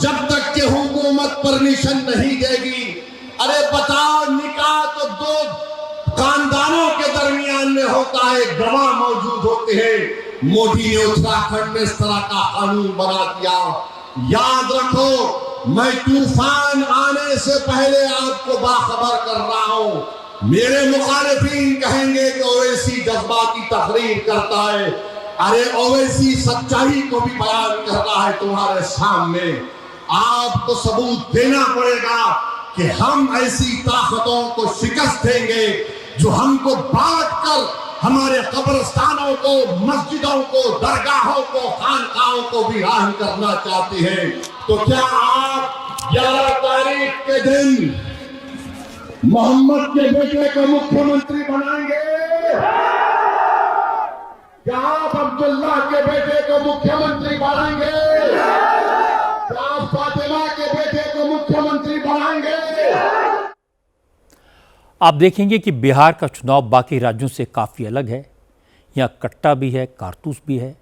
जब तक कि हुकूमत परमिशन नहीं देगी। अरे बताओ, निकाह तो 2 खानदानों के दरमियान में होता है, गवाह मौजूद होते हैं। मोदी ने उत्तराखंड में इस तरह का कानून बना दिया। याद रखो, मैं तूफान आने से पहले आपको बाखबर कर रहा हूं। मेरे मुखालिफिन कहेंगे कि ओवैसी जज्बाती तकरीर करता है, अरे ओवैसी सच्चाई को भी बयान करना है तुम्हारे सामने। आपको सबूत देना पड़ेगा कि हम ऐसी ताकतों को शिकस्त देंगे जो हमको बांट कर हमारे कब्रिस्तानों को, मस्जिदों को, दरगाहों को, खानकाहों को वीरान करना चाहती है। तो क्या आप 11 तारीख के दिन मोहम्मद के बेटे को मुख्यमंत्री बनाएंगे? क्या आप अब्दुल्ला के बेटे को मुख्यमंत्री बनाएंगे? क्या आप फातिमा के बेटे को मुख्यमंत्री बनाएंगे? आप देखेंगे कि बिहार का चुनाव बाकी राज्यों से काफ़ी अलग है। यहाँ कट्टा भी है, कारतूस भी है।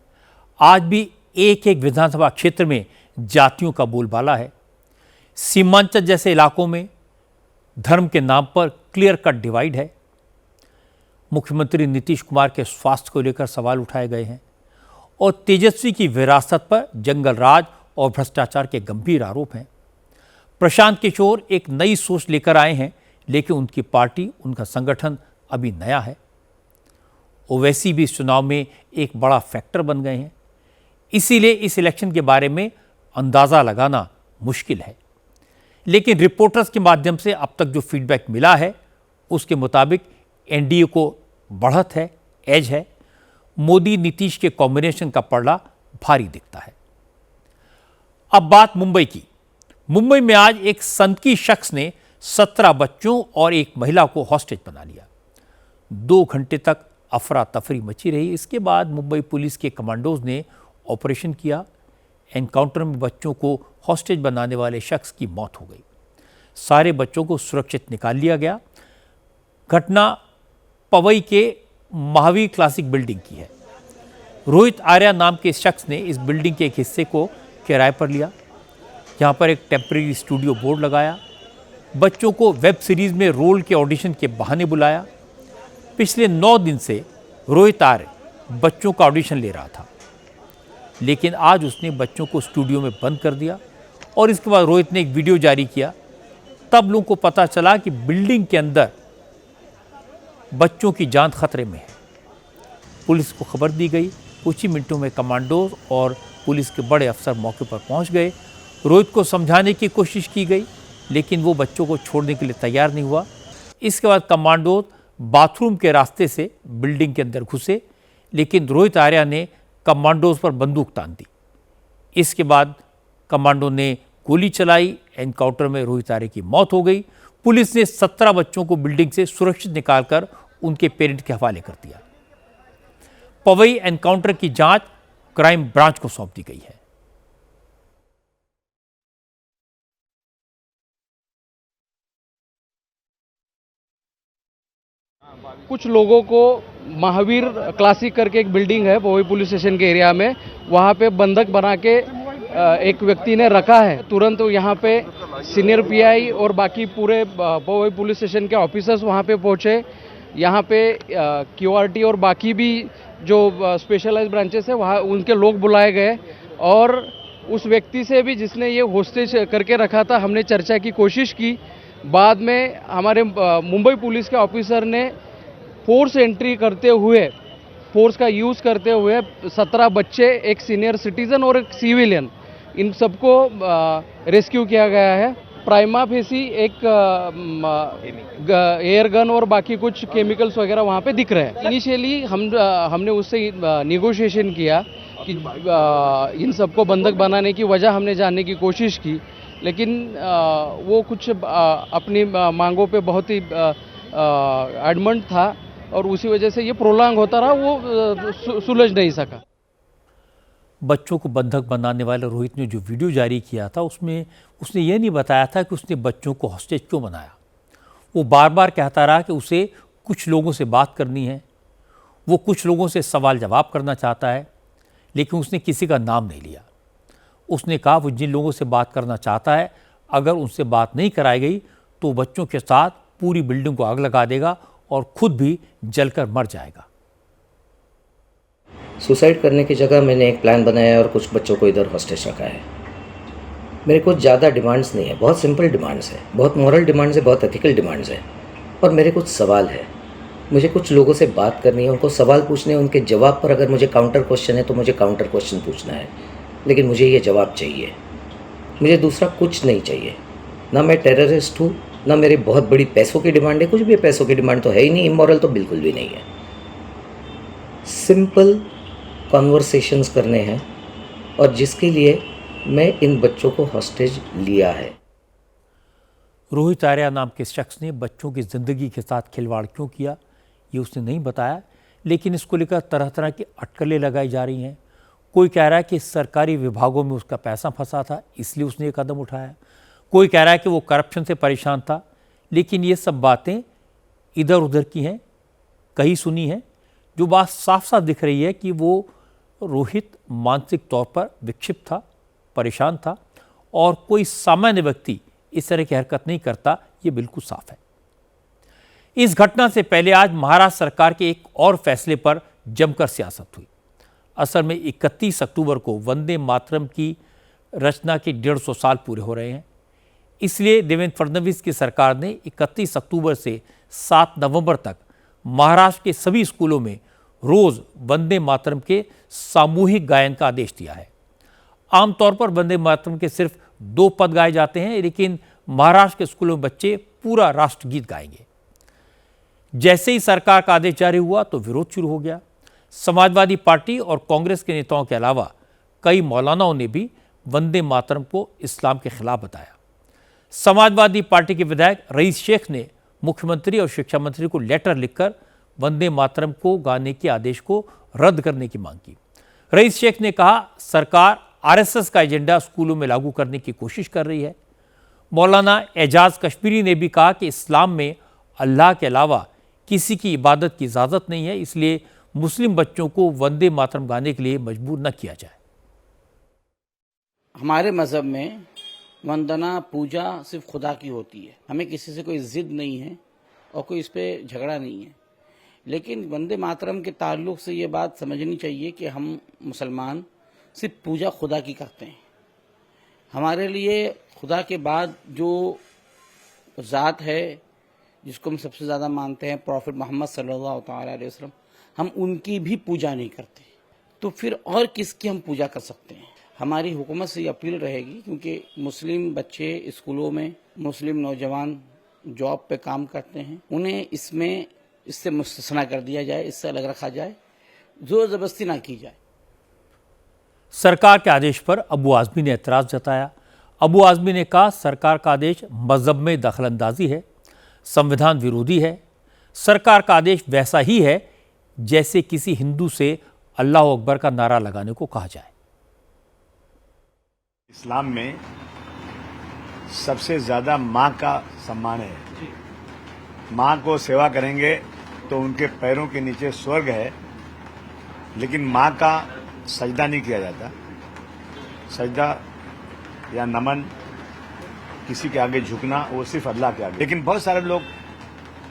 आज भी एक एक विधानसभा क्षेत्र में जातियों का बोलबाला है। सीमांचल जैसे इलाकों में धर्म के नाम पर क्लियर कट डिवाइड है। मुख्यमंत्री नीतीश कुमार के स्वास्थ्य को लेकर सवाल उठाए गए हैं और तेजस्वी की विरासत पर जंगल राज और भ्रष्टाचार के गंभीर आरोप हैं। प्रशांत किशोर एक नई सोच लेकर आए हैं, लेकिन उनकी पार्टी, उनका संगठन अभी नया है। ओवैसी भी इस चुनाव में एक बड़ा फैक्टर बन गए हैं। इसीलिए इस इलेक्शन के बारे में अंदाज़ा लगाना मुश्किल है। लेकिन रिपोर्टर्स के माध्यम से अब तक जो फीडबैक मिला है उसके मुताबिक एनडीए को बढ़त है, एज है। मोदी नीतीश के कॉम्बिनेशन का पलड़ा भारी दिखता है। अब बात मुंबई की। मुंबई में आज एक सनकी शख्स ने 17 बच्चों और एक महिला को हॉस्टेज बना लिया। 2 घंटे तक अफरा तफरी मची रही। इसके बाद मुंबई पुलिस के कमांडोज ने ऑपरेशन किया। एनकाउंटर में बच्चों को हॉस्टेज बनाने वाले शख्स की मौत हो गई। सारे बच्चों को सुरक्षित निकाल लिया गया। घटना पवई के महावीर क्लासिक बिल्डिंग की है। रोहित आर्या नाम के शख्स ने इस बिल्डिंग के एक हिस्से को किराए पर लिया। यहाँ पर एक टेम्परेरी स्टूडियो बोर्ड लगाया। बच्चों को वेब सीरीज में रोल के ऑडिशन के बहाने बुलाया। पिछले 9 दिन से रोहित आर्य बच्चों का ऑडिशन ले रहा था, लेकिन आज उसने बच्चों को स्टूडियो में बंद कर दिया और इसके बाद रोहित ने एक वीडियो जारी किया। तब लोगों को पता चला कि बिल्डिंग के अंदर बच्चों की जान खतरे में है। पुलिस को खबर दी गई। कुछ ही मिनटों में कमांडोज और पुलिस के बड़े अफसर मौके पर पहुंच गए। रोहित को समझाने की कोशिश की गई, लेकिन वो बच्चों को छोड़ने के लिए तैयार नहीं हुआ। इसके बाद कमांडोज बाथरूम के रास्ते से बिल्डिंग के अंदर घुसे, लेकिन रोहित आर्या ने कमांडोज पर बंदूक तान दी। इसके बाद कमांडो ने गोली चलाई। एनकाउंटर में रोहित आर्या की मौत हो गई। पुलिस ने 17 बच्चों को बिल्डिंग से सुरक्षित निकालकर उनके पेरेंट के हवाले कर दिया। पवई एनकाउंटर की जांच क्राइम ब्रांच को सौंप दी गई है। कुछ लोगों को महावीर क्लासिक करके एक बिल्डिंग है पवई पुलिस स्टेशन के एरिया में, वहाँ पे बंधक बना के एक व्यक्ति ने रखा है। तुरंत यहाँ पे सीनियर पीआई और बाकी पूरे पवई पुलिस स्टेशन के ऑफिसर्स वहाँ पे पहुँचे। यहाँ पे क्यूआरटी और बाकी भी जो स्पेशलाइज्ड ब्रांचेस है वहाँ उनके लोग बुलाए गए और उस व्यक्ति से भी जिसने ये होस्टेज करके रखा था हमने चर्चा की कोशिश की। बाद में हमारे मुंबई पुलिस के ऑफिसर ने फोर्स एंट्री करते हुए, फोर्स का यूज़ करते हुए 17 बच्चे, एक सीनियर सिटीजन और एक सिविलियन, इन सबको रेस्क्यू किया गया है। प्राइमा फेसी एक एयर गन और बाकी कुछ केमिकल्स वगैरह वहाँ पे दिख रहे हैं। इनिशियली हमने उससे निगोशिएशन किया कि इन सबको बंधक बनाने की वजह हमने जानने की कोशिश की, लेकिन वो कुछ अपनी मांगों पे बहुत ही एडमंट था और उसी वजह से ये प्रोलॉन्ग होता रहा, वो सुलझ नहीं सका। बच्चों को बंधक बनाने वाले रोहित ने जो वीडियो जारी किया था उसमें उसने ये नहीं बताया था कि उसने बच्चों को हॉस्टेज क्यों बनाया। वो बार बार कहता रहा कि उसे कुछ लोगों से बात करनी है, वो कुछ लोगों से सवाल जवाब करना चाहता है, लेकिन उसने किसी का नाम नहीं लिया। उसने कहा वो जिन लोगों से बात करना चाहता है अगर उनसे बात नहीं कराई गई तो बच्चों के साथ पूरी बिल्डिंग को आग लगा देगा और खुद भी जलकर मर जाएगा। सुसाइड करने की जगह मैंने एक प्लान बनाया और कुछ बच्चों को इधर हॉस्टेज रखा है। मेरे कुछ ज़्यादा डिमांड्स नहीं है, बहुत सिंपल डिमांड्स है, बहुत मॉरल डिमांड्स है, बहुत एथिकल डिमांड्स है और मेरे कुछ सवाल है। मुझे कुछ लोगों से बात करनी है, उनको सवाल पूछने हैं, उनके जवाब पर अगर मुझे काउंटर क्वेश्चन है तो मुझे काउंटर क्वेश्चन पूछना है, लेकिन मुझे ये जवाब चाहिए। मुझे दूसरा कुछ नहीं चाहिए। ना मैं टेररिस्ट हूँ, ना मेरी बहुत बड़ी पैसों की डिमांड है, कुछ भी पैसों की डिमांड तो है ही नहीं, इमोरल तो बिल्कुल भी नहीं है। सिंपल कॉन्वर्सेशंस करने हैं और जिसके लिए मैं इन बच्चों को हॉस्टेज लिया है। रोहित आर्या नाम के शख्स ने बच्चों की ज़िंदगी के साथ खिलवाड़ क्यों किया ये उसने नहीं बताया, लेकिन इसको लेकर तरह तरह की अटकलें लगाई जा रही हैं। कोई कह रहा है कि सरकारी विभागों में उसका पैसा फंसा था इसलिए उसने ये कदम उठाया, कोई कह रहा है कि वो करप्शन से परेशान था, लेकिन ये सब बातें इधर उधर की हैं, कहीं सुनी हैं। जो बात साफ साफ दिख रही है कि वो रोहित मानसिक तौर पर विक्षिप्त था, परेशान था और कोई सामान्य व्यक्ति इस तरह की हरकत नहीं करता, ये बिल्कुल साफ है। इस घटना से पहले आज महाराष्ट्र सरकार के एक और फैसले पर जमकर सियासत हुई। असल में 31 अक्टूबर को वंदे मातरम की रचना के 150 साल पूरे हो रहे हैं, इसलिए देवेंद्र फडणवीस की सरकार ने 31 अक्टूबर से 7 नवंबर तक महाराष्ट्र के सभी स्कूलों में रोज वंदे मातरम के सामूहिक गायन का आदेश दिया है। आमतौर पर वंदे मातरम के सिर्फ 2 पद गाए जाते हैं, लेकिन महाराष्ट्र के स्कूलों में बच्चे पूरा राष्ट्रगीत गाएंगे। जैसे ही सरकार का आदेश जारी हुआ तो विरोध शुरू हो गया। समाजवादी पार्टी और कांग्रेस के नेताओं के अलावा कई मौलानाओं ने भी वंदे मातरम को इस्लाम के खिलाफ बताया। समाजवादी पार्टी के विधायक रईस शेख ने मुख्यमंत्री और शिक्षा मंत्री को लेटर लिखकर वंदे मातरम को गाने के आदेश को रद्द करने की मांग की। रईस शेख ने कहा, सरकार आरएसएस का एजेंडा स्कूलों में लागू करने की कोशिश कर रही है। मौलाना एजाज कश्मीरी ने भी कहा कि इस्लाम में अल्लाह के अलावा किसी की इबादत की इजाज़त नहीं है, इसलिए मुस्लिम बच्चों को वंदे मातरम गाने के लिए मजबूर न किया जाए। हमारे मज़हब में वंदना पूजा सिर्फ खुदा की होती है, हमें किसी से कोई ज़िद नहीं है और कोई इस पर झगड़ा नहीं है। लेकिन वंदे मातरम के ताल्लुक से ये बात समझनी चाहिए कि हम मुसलमान सिर्फ पूजा खुदा की करते हैं। हमारे लिए खुदा के बाद जो ज़ात है जिसको हम सबसे ज़्यादा मानते हैं, प्रॉफिट मोहम्मद सल्लल्लाहु अलैहि वसल्लम, हम उनकी भी पूजा नहीं करते, तो फिर और किसकी हम पूजा कर सकते हैं। हमारी हुकूमत से ये अपील रहेगी, क्योंकि मुस्लिम बच्चे स्कूलों में, मुस्लिम नौजवान जॉब पे काम करते हैं, उन्हें इससे मुस्तस्ना कर दिया जाए, इससे अलग रखा जाए, जोर ज़बरदस्ती ना की जाए। सरकार के आदेश पर अबू आज़मी ने एतराज़ जताया। अबू आज़मी ने कहा, सरकार का आदेश मज़हब में दखलंदाजी है, संविधान विरोधी है। सरकार का आदेश वैसा ही है जैसे किसी हिंदू से अल्लाह अकबर का नारा लगाने को कहा जाए। इस्लाम में सबसे ज्यादा माँ का सम्मान है। माँ को सेवा करेंगे तो उनके पैरों के नीचे स्वर्ग है, लेकिन माँ का सजदा नहीं किया जाता। सजदा या नमन, किसी के आगे झुकना, वो सिर्फ अल्लाह के आगे। लेकिन बहुत सारे लोग,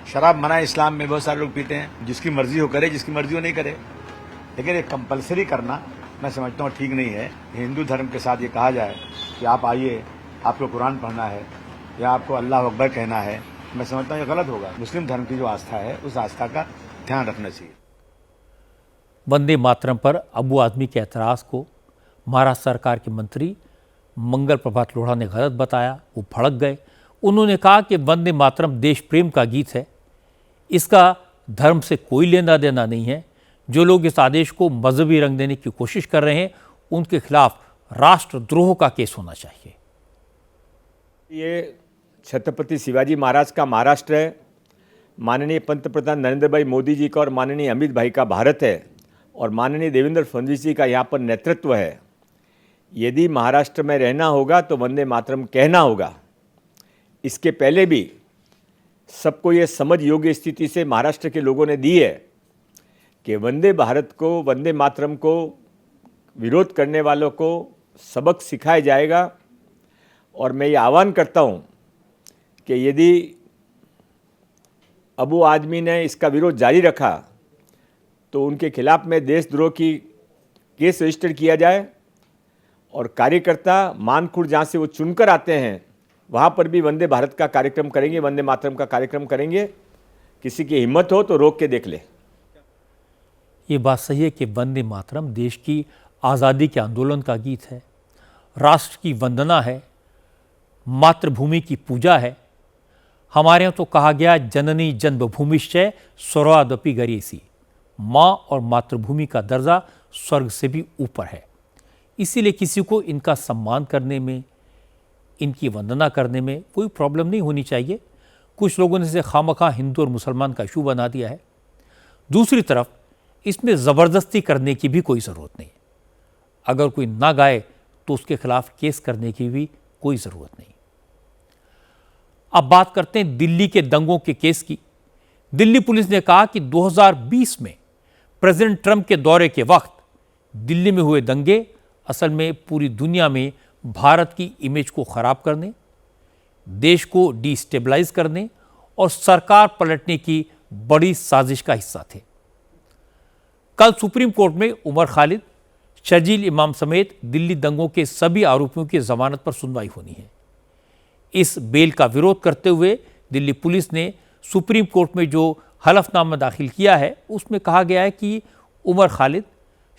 शराब मना है इस्लाम में, बहुत सारे लोग पीते हैं, जिसकी मर्जी हो करे, जिसकी मर्जी हो नहीं करे। लेकिन ये कंपलसरी करना मैं समझता हूँ ठीक नहीं है। हिंदू धर्म के साथ ये कहा जाए कि आप आइए, आपको कुरान पढ़ना है या आपको अल्लाह अकबर कहना है, मैं समझता हूँ ये गलत होगा। मुस्लिम धर्म की जो आस्था है, उस आस्था का ध्यान रखना चाहिए। वंदे मातरम पर अबू आज़मी के एतराज़ को महाराष्ट्र सरकार के मंत्री मंगल प्रभात लोढ़ा ने गलत बताया। वो भड़क गए। उन्होंने कहा कि वंदे मातरम देश प्रेम का गीत है, इसका धर्म से कोई लेना देना नहीं है। जो लोग इस आदेश को मजहबी रंग देने की कोशिश कर रहे हैं, उनके खिलाफ राष्ट्रद्रोह का केस होना चाहिए। ये छत्रपति शिवाजी महाराज का महाराष्ट्र है, माननीय पंतप्रधान नरेंद्र भाई मोदी जी का और माननीय अमित भाई का भारत है, और माननीय देवेंद्र फडणवीस जी का यहाँ पर नेतृत्व है। यदि महाराष्ट्र में रहना होगा तो वंदे मातरम कहना होगा। इसके पहले भी सबको ये समझ योग्य स्थिति से महाराष्ट्र के लोगों ने दी है कि वंदे भारत को, वंदे मातरम को विरोध करने वालों को सबक सिखाया जाएगा। और मैं ये आह्वान करता हूँ कि यदि अबू आज़मी ने इसका विरोध जारी रखा तो उनके खिलाफ में देशद्रोह की केस रजिस्टर किया जाए, और कार्यकर्ता मानखुर्द जहाँ से वो चुनकर आते हैं वहाँ पर भी वंदे भारत का कार्यक्रम करेंगे, वंदे मातरम का कार्यक्रम करेंगे। किसी की हिम्मत हो तो रोक के देख ले। ये बात सही है कि वंदे मातरम देश की आज़ादी के आंदोलन का गीत है, राष्ट्र की वंदना है, मातृभूमि की पूजा है। हमारे यहाँ तो कहा गया जननी जन्मभूमिश्च स्वर्गादपि गरीयसी, माँ और मातृभूमि का दर्जा स्वर्ग से भी ऊपर है। इसीलिए किसी को इनका सम्मान करने में, इनकी वंदना करने में कोई प्रॉब्लम नहीं होनी चाहिए। कुछ लोगों ने इसे खामखा हिंदू और मुसलमान का इशू बना दिया है। दूसरी तरफ इसमें ज़बरदस्ती करने की भी कोई ज़रूरत नहीं। अगर कोई ना गाए तो उसके खिलाफ केस करने की भी कोई ज़रूरत नहीं। अब बात करते हैं दिल्ली के दंगों के केस की। दिल्ली पुलिस ने कहा कि 2020 में प्रेसिडेंट ट्रंप के दौरे के वक्त दिल्ली में हुए दंगे असल में पूरी दुनिया में भारत की इमेज को खराब करने, देश को डिस्टेबलाइज करने और सरकार पलटने की बड़ी साजिश का हिस्सा थे। कल सुप्रीम कोर्ट में उमर खालिद, शर्जील इमाम समेत दिल्ली दंगों के सभी आरोपियों की जमानत पर सुनवाई होनी है। इस बेल का विरोध करते हुए दिल्ली पुलिस ने सुप्रीम कोर्ट में जो हलफनामा दाखिल किया है उसमें कहा गया है कि उमर खालिद,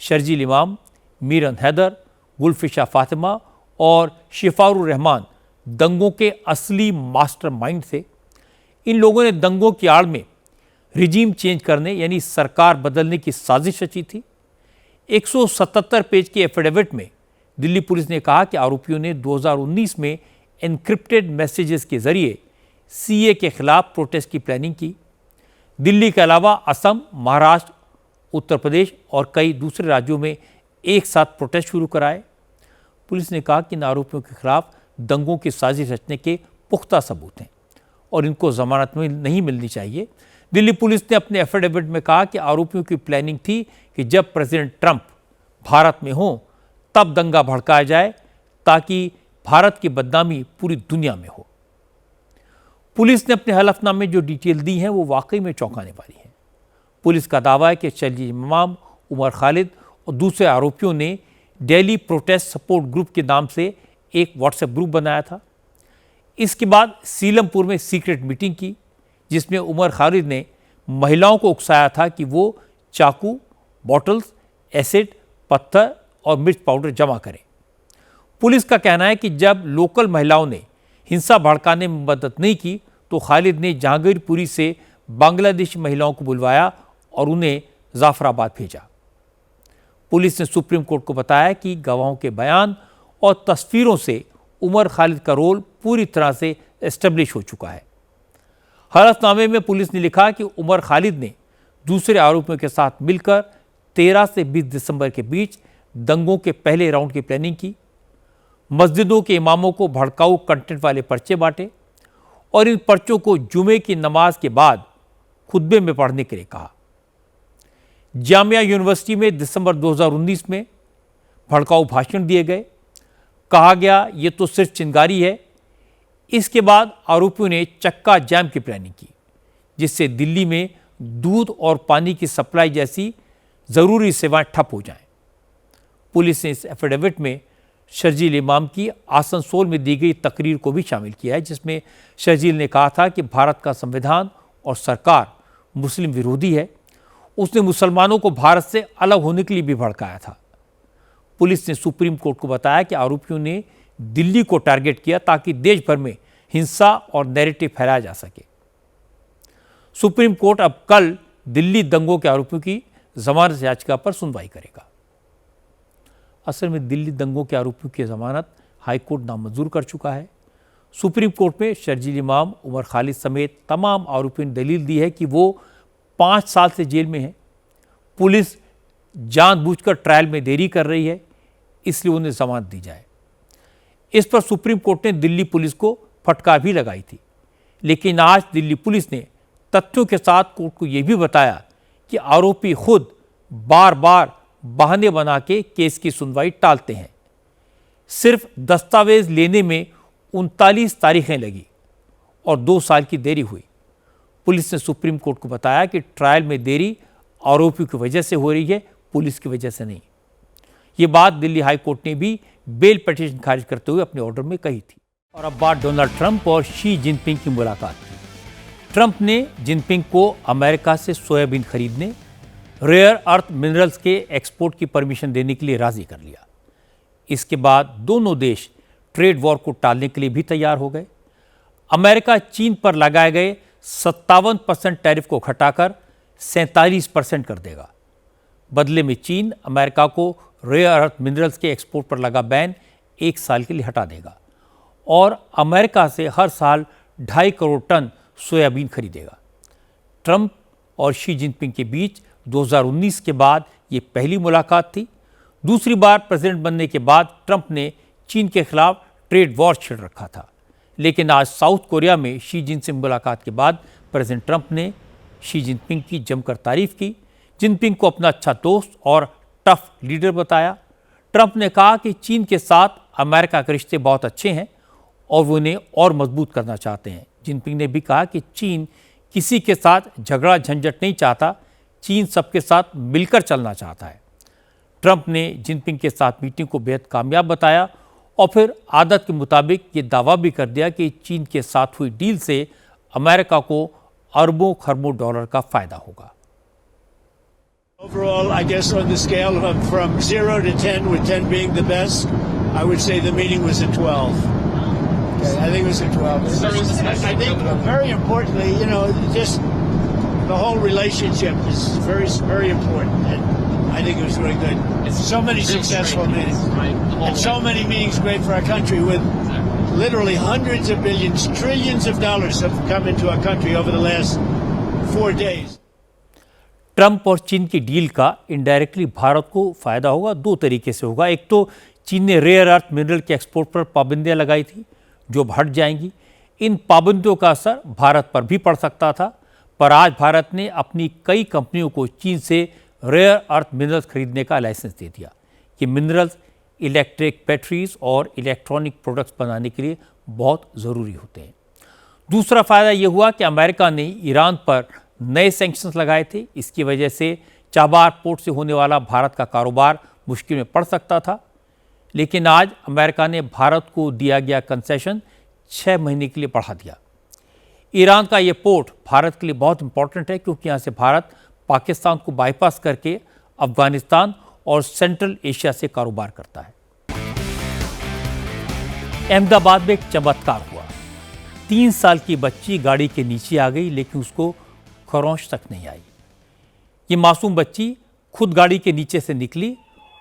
शर्जील इमाम, मीरन हैदर, गुलफिशा फातिमा और शिफाउर रहमान दंगों के असली मास्टरमाइंड थे। इन लोगों ने दंगों की आड़ में रिजीम चेंज करने यानी सरकार बदलने की साजिश रची थी। 177 पेज के एफिडेविट में दिल्ली पुलिस ने कहा कि आरोपियों ने 2019 में एनक्रिप्टेड मैसेजेस के जरिए सीए के खिलाफ प्रोटेस्ट की प्लानिंग की। दिल्ली के अलावा असम, महाराष्ट्र, उत्तर प्रदेश और कई दूसरे राज्यों में एक साथ प्रोटेस्ट शुरू कराए। पुलिस ने कहा कि इन आरोपियों के खिलाफ दंगों की साजिश रचने के पुख्ता सबूत हैं और इनको जमानत में नहीं मिलनी चाहिए। दिल्ली पुलिस ने अपने एफिडेविट में कहा कि आरोपियों की प्लानिंग थी कि जब प्रेसिडेंट ट्रंप भारत में हो तब दंगा भड़काया जाए ताकि भारत की बदनामी पूरी दुनिया में हो। पुलिस ने अपने हलफनामे में जो डिटेल दी है वो वाकई में चौंकाने वाली है। पुलिस का दावा है कि शर्जील इमाम, उमर खालिद और दूसरे आरोपियों ने दिल्ली प्रोटेस्ट सपोर्ट ग्रुप के नाम से एक व्हाट्सएप ग्रुप बनाया था। इसके बाद सीलमपुर में सीक्रेट मीटिंग की जिसमें उमर खालिद ने महिलाओं को उकसाया था कि वो चाकू, बॉटल्स, एसिड, पत्थर और मिर्च पाउडर जमा करें। पुलिस का कहना है कि जब लोकल महिलाओं ने हिंसा भड़काने में मदद नहीं की तो खालिद ने जहांगीरपुरी से बांग्लादेशी महिलाओं को बुलवाया और उन्हें जाफराबाद भेजा। पुलिस ने सुप्रीम कोर्ट को बताया कि गवाहों के बयान और तस्वीरों से उमर खालिद का रोल पूरी तरह से एस्टेब्लिश हो चुका है। हलफनामे में पुलिस ने लिखा कि उमर खालिद ने दूसरे आरोपियों के साथ मिलकर 13 से 20 दिसंबर के बीच दंगों के पहले राउंड की प्लानिंग की, मस्जिदों के इमामों को भड़काऊ कंटेंट वाले पर्चे बांटे और इन पर्चों को जुमे की नमाज के बाद खुतबे में पढ़ने के लिए कहा। जामिया यूनिवर्सिटी में दिसंबर 2019 में भड़काऊ भाषण दिए गए। कहा गया ये तो सिर्फ चिंगारी है। इसके बाद आरोपियों ने चक्का जाम की प्लानिंग की जिससे दिल्ली में दूध और पानी की सप्लाई जैसी ज़रूरी सेवाएं ठप हो जाएं। पुलिस ने इस एफिडेविट में शर्जील इमाम की आसनसोल में दी गई तकरीर को भी शामिल किया है जिसमें शर्जील ने कहा था कि भारत का संविधान और सरकार मुस्लिम विरोधी है। उसने मुसलमानों को भारत से अलग होने के लिए भी भड़काया था। पुलिस ने सुप्रीम कोर्ट को बताया कि आरोपियों ने दिल्ली को टारगेट किया ताकि देश भर में हिंसा और नैरेटिव फैलाया जा सके। सुप्रीम कोर्ट अब कल दिल्ली दंगों के आरोपियों की जमानत याचिका पर सुनवाई करेगा। असल में दिल्ली दंगों के आरोपियों की जमानत हाईकोर्ट नामंजूर कर चुका है। सुप्रीम कोर्ट में शर्जील इमाम, उमर खालिद समेत तमाम आरोपियों ने दलील दी है कि वो 5 साल से जेल में हैं। पुलिस जानबूझकर ट्रायल में देरी कर रही है इसलिए उन्हें जमानत दी जाए। इस पर सुप्रीम कोर्ट ने दिल्ली पुलिस को फटकार भी लगाई थी, लेकिन आज दिल्ली पुलिस ने तथ्यों के साथ कोर्ट को यह भी बताया कि आरोपी खुद बार बार बहाने बना के केस की सुनवाई टालते हैं। सिर्फ दस्तावेज लेने में 39 तारीखें लगी और 2 साल की देरी हुई। पुलिस ने सुप्रीम कोर्ट को बताया कि ट्रायल में देरी आरोपियों की वजह से हो रही है, पुलिस की वजह से नहीं। ये बात दिल्ली हाई कोर्ट ने भी बेल पिटीशन खारिज करते हुए अपने ऑर्डर में कही थी। और अब बात डोनाल्ड ट्रंप और शी जिनपिंग की मुलाकात की। ट्रंप ने जिनपिंग को अमेरिका से सोयाबीन खरीदने, रेयर अर्थ मिनरल्स के एक्सपोर्ट की परमिशन देने के लिए राजी कर लिया। इसके बाद दोनों देश ट्रेड वॉर को टालने के लिए भी तैयार हो गए। अमेरिका चीन पर लगाए गए 57% टैरिफ को घटाकर 47% कर देगा। बदले में चीन अमेरिका को रेयर अर्थ मिनरल्स के एक्सपोर्ट पर लगा बैन 1 साल के लिए हटा देगा और अमेरिका से हर साल 2.5 करोड़ टन सोयाबीन खरीदेगा। ट्रंप और शी जिनपिंग के बीच 2019 के बाद ये पहली मुलाकात थी। दूसरी बार प्रेसिडेंट बनने के बाद ट्रंप ने चीन के खिलाफ ट्रेड वॉर छेड़ रखा था, लेकिन आज साउथ कोरिया में शी जिन से मुलाकात के बाद प्रेसिडेंट ट्रंप ने शी जिनपिंग की जमकर तारीफ की, जिनपिंग को अपना अच्छा दोस्त और टफ लीडर बताया। ट्रंप ने कहा कि चीन के साथ अमेरिका के रिश्ते बहुत अच्छे हैं और वो उन्हें और मजबूत करना चाहते हैं। जिनपिंग ने भी कहा कि चीन किसी के साथ झगड़ा झंझट नहीं चाहता, चीन सबके साथ मिलकर चलना चाहता है। ट्रंप ने जिनपिंग के साथ मीटिंग को बेहद कामयाब बताया और फिर आदत के मुताबिक ये दावा भी कर दिया कि चीन के साथ हुई डील से अमेरिका को अरबों खरबों डॉलर का फायदा होगा। Overall, I guess on the scale of from 0 to 10, with 10 being the best, I would say the meeting was a 12. Okay, I think it was a 12. I think very importantly, you know, just the whole relationship is very, very important. And I think it was really good. It's so many successful meetings. And so many meetings great for our country with literally hundreds of billions, trillions of dollars have come into our country over the last 4 days. Trump और चीन की deal का indirectly Bharat को फायदा होगा। 2 तरीके से होगा। एक तो चीन ने रेयर अर्थ मिनरल के एक्सपोर्ट पर पाबंदियां लगाई थी जो हट जाएंगी। इन पाबंदियों का असर भारत पर भी पड़ सकता था, पर आज भारत ने अपनी कई कंपनियों को चीन से रेयर अर्थ मिनरल्स खरीदने का लाइसेंस दे दिया। ये मिनरल्स इलेक्ट्रिक बैटरीज और इलेक्ट्रॉनिक प्रोडक्ट्स बनाने के लिए बहुत ज़रूरी होते हैं। दूसरा फ़ायदा ये हुआ कि अमेरिका ने ईरान पर नए सैंक्शंस लगाए थे। इसकी वजह से चाबार पोर्ट से होने वाला भारत का कारोबार मुश्किल में पड़ सकता था, लेकिन आज अमेरिका ने भारत को दिया गया कंसेशन 6 महीने के लिए बढ़ा दिया। ईरान का ये पोर्ट भारत के लिए बहुत इंपॉर्टेंट है क्योंकि यहाँ से भारत पाकिस्तान को बाईपास करके अफगानिस्तान और सेंट्रल एशिया से कारोबार करता है। अहमदाबाद में एक चमत्कार हुआ। 3 साल की बच्ची गाड़ी के नीचे आ गई, लेकिन उसको खरोंच तक नहीं आई। ये मासूम बच्ची खुद गाड़ी के नीचे से निकली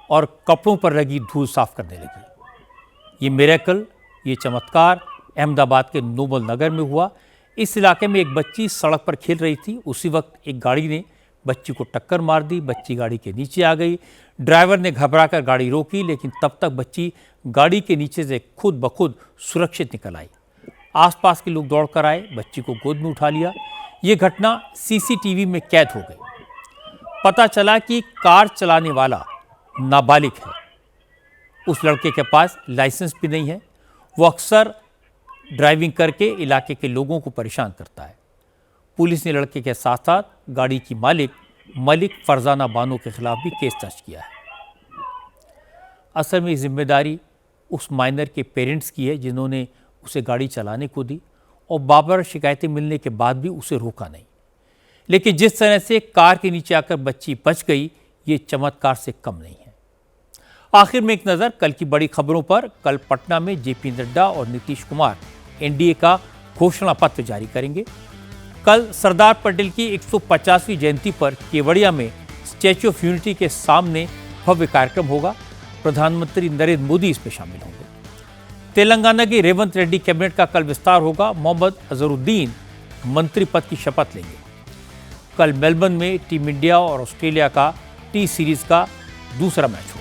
और कपड़ों पर लगी धूल साफ करने लगी। ये मिरेकल, ये चमत्कार अहमदाबाद के नोबल नगर में हुआ। इस इलाके में एक बच्ची सड़क पर खेल रही थी। उसी वक्त एक गाड़ी ने बच्ची को टक्कर मार दी। बच्ची गाड़ी के नीचे आ गई। ड्राइवर ने घबराकर गाड़ी रोकी, लेकिन तब तक बच्ची गाड़ी के नीचे से खुद ब खुद सुरक्षित निकल आई। आसपास के लोग दौड़कर आए, बच्ची को गोद में उठा लिया। ये घटना सीसीटीवी में कैद हो गई। पता चला कि कार चलाने वाला नाबालिग है। उस लड़के के पास लाइसेंस भी नहीं है। वो अक्सर ड्राइविंग करके इलाके के लोगों को परेशान करता है। पुलिस ने लड़के के साथ साथ गाड़ी की मालिक मलिक फरजाना बानो के खिलाफ भी केस दर्ज किया है। असल में जिम्मेदारी उस माइनर के पेरेंट्स की है जिन्होंने उसे गाड़ी चलाने को दी और बार-बार शिकायतें मिलने के बाद भी उसे रोका नहीं। लेकिन जिस तरह से कार के नीचे आकर बच्ची बच गई, ये चमत्कार से कम नहीं है। आखिर में एक नज़र कल की बड़ी खबरों पर। कल पटना में जेपी नड्डा और नीतीश कुमार एनडीए का घोषणा पत्र जारी करेंगे। कल सरदार पटेल की 150वीं जयंती पर केवड़िया में स्टैच्यू ऑफ यूनिटी के सामने भव्य कार्यक्रम होगा। प्रधानमंत्री नरेंद्र मोदी इसमें शामिल होंगे। तेलंगाना की रेवंत रेड्डी कैबिनेट का कल विस्तार होगा। मोहम्मद अजहरुद्दीन मंत्री पद की शपथ लेंगे। कल मेलबर्न में टीम इंडिया और ऑस्ट्रेलिया का टी सीरीज का दूसरा मैच होगा।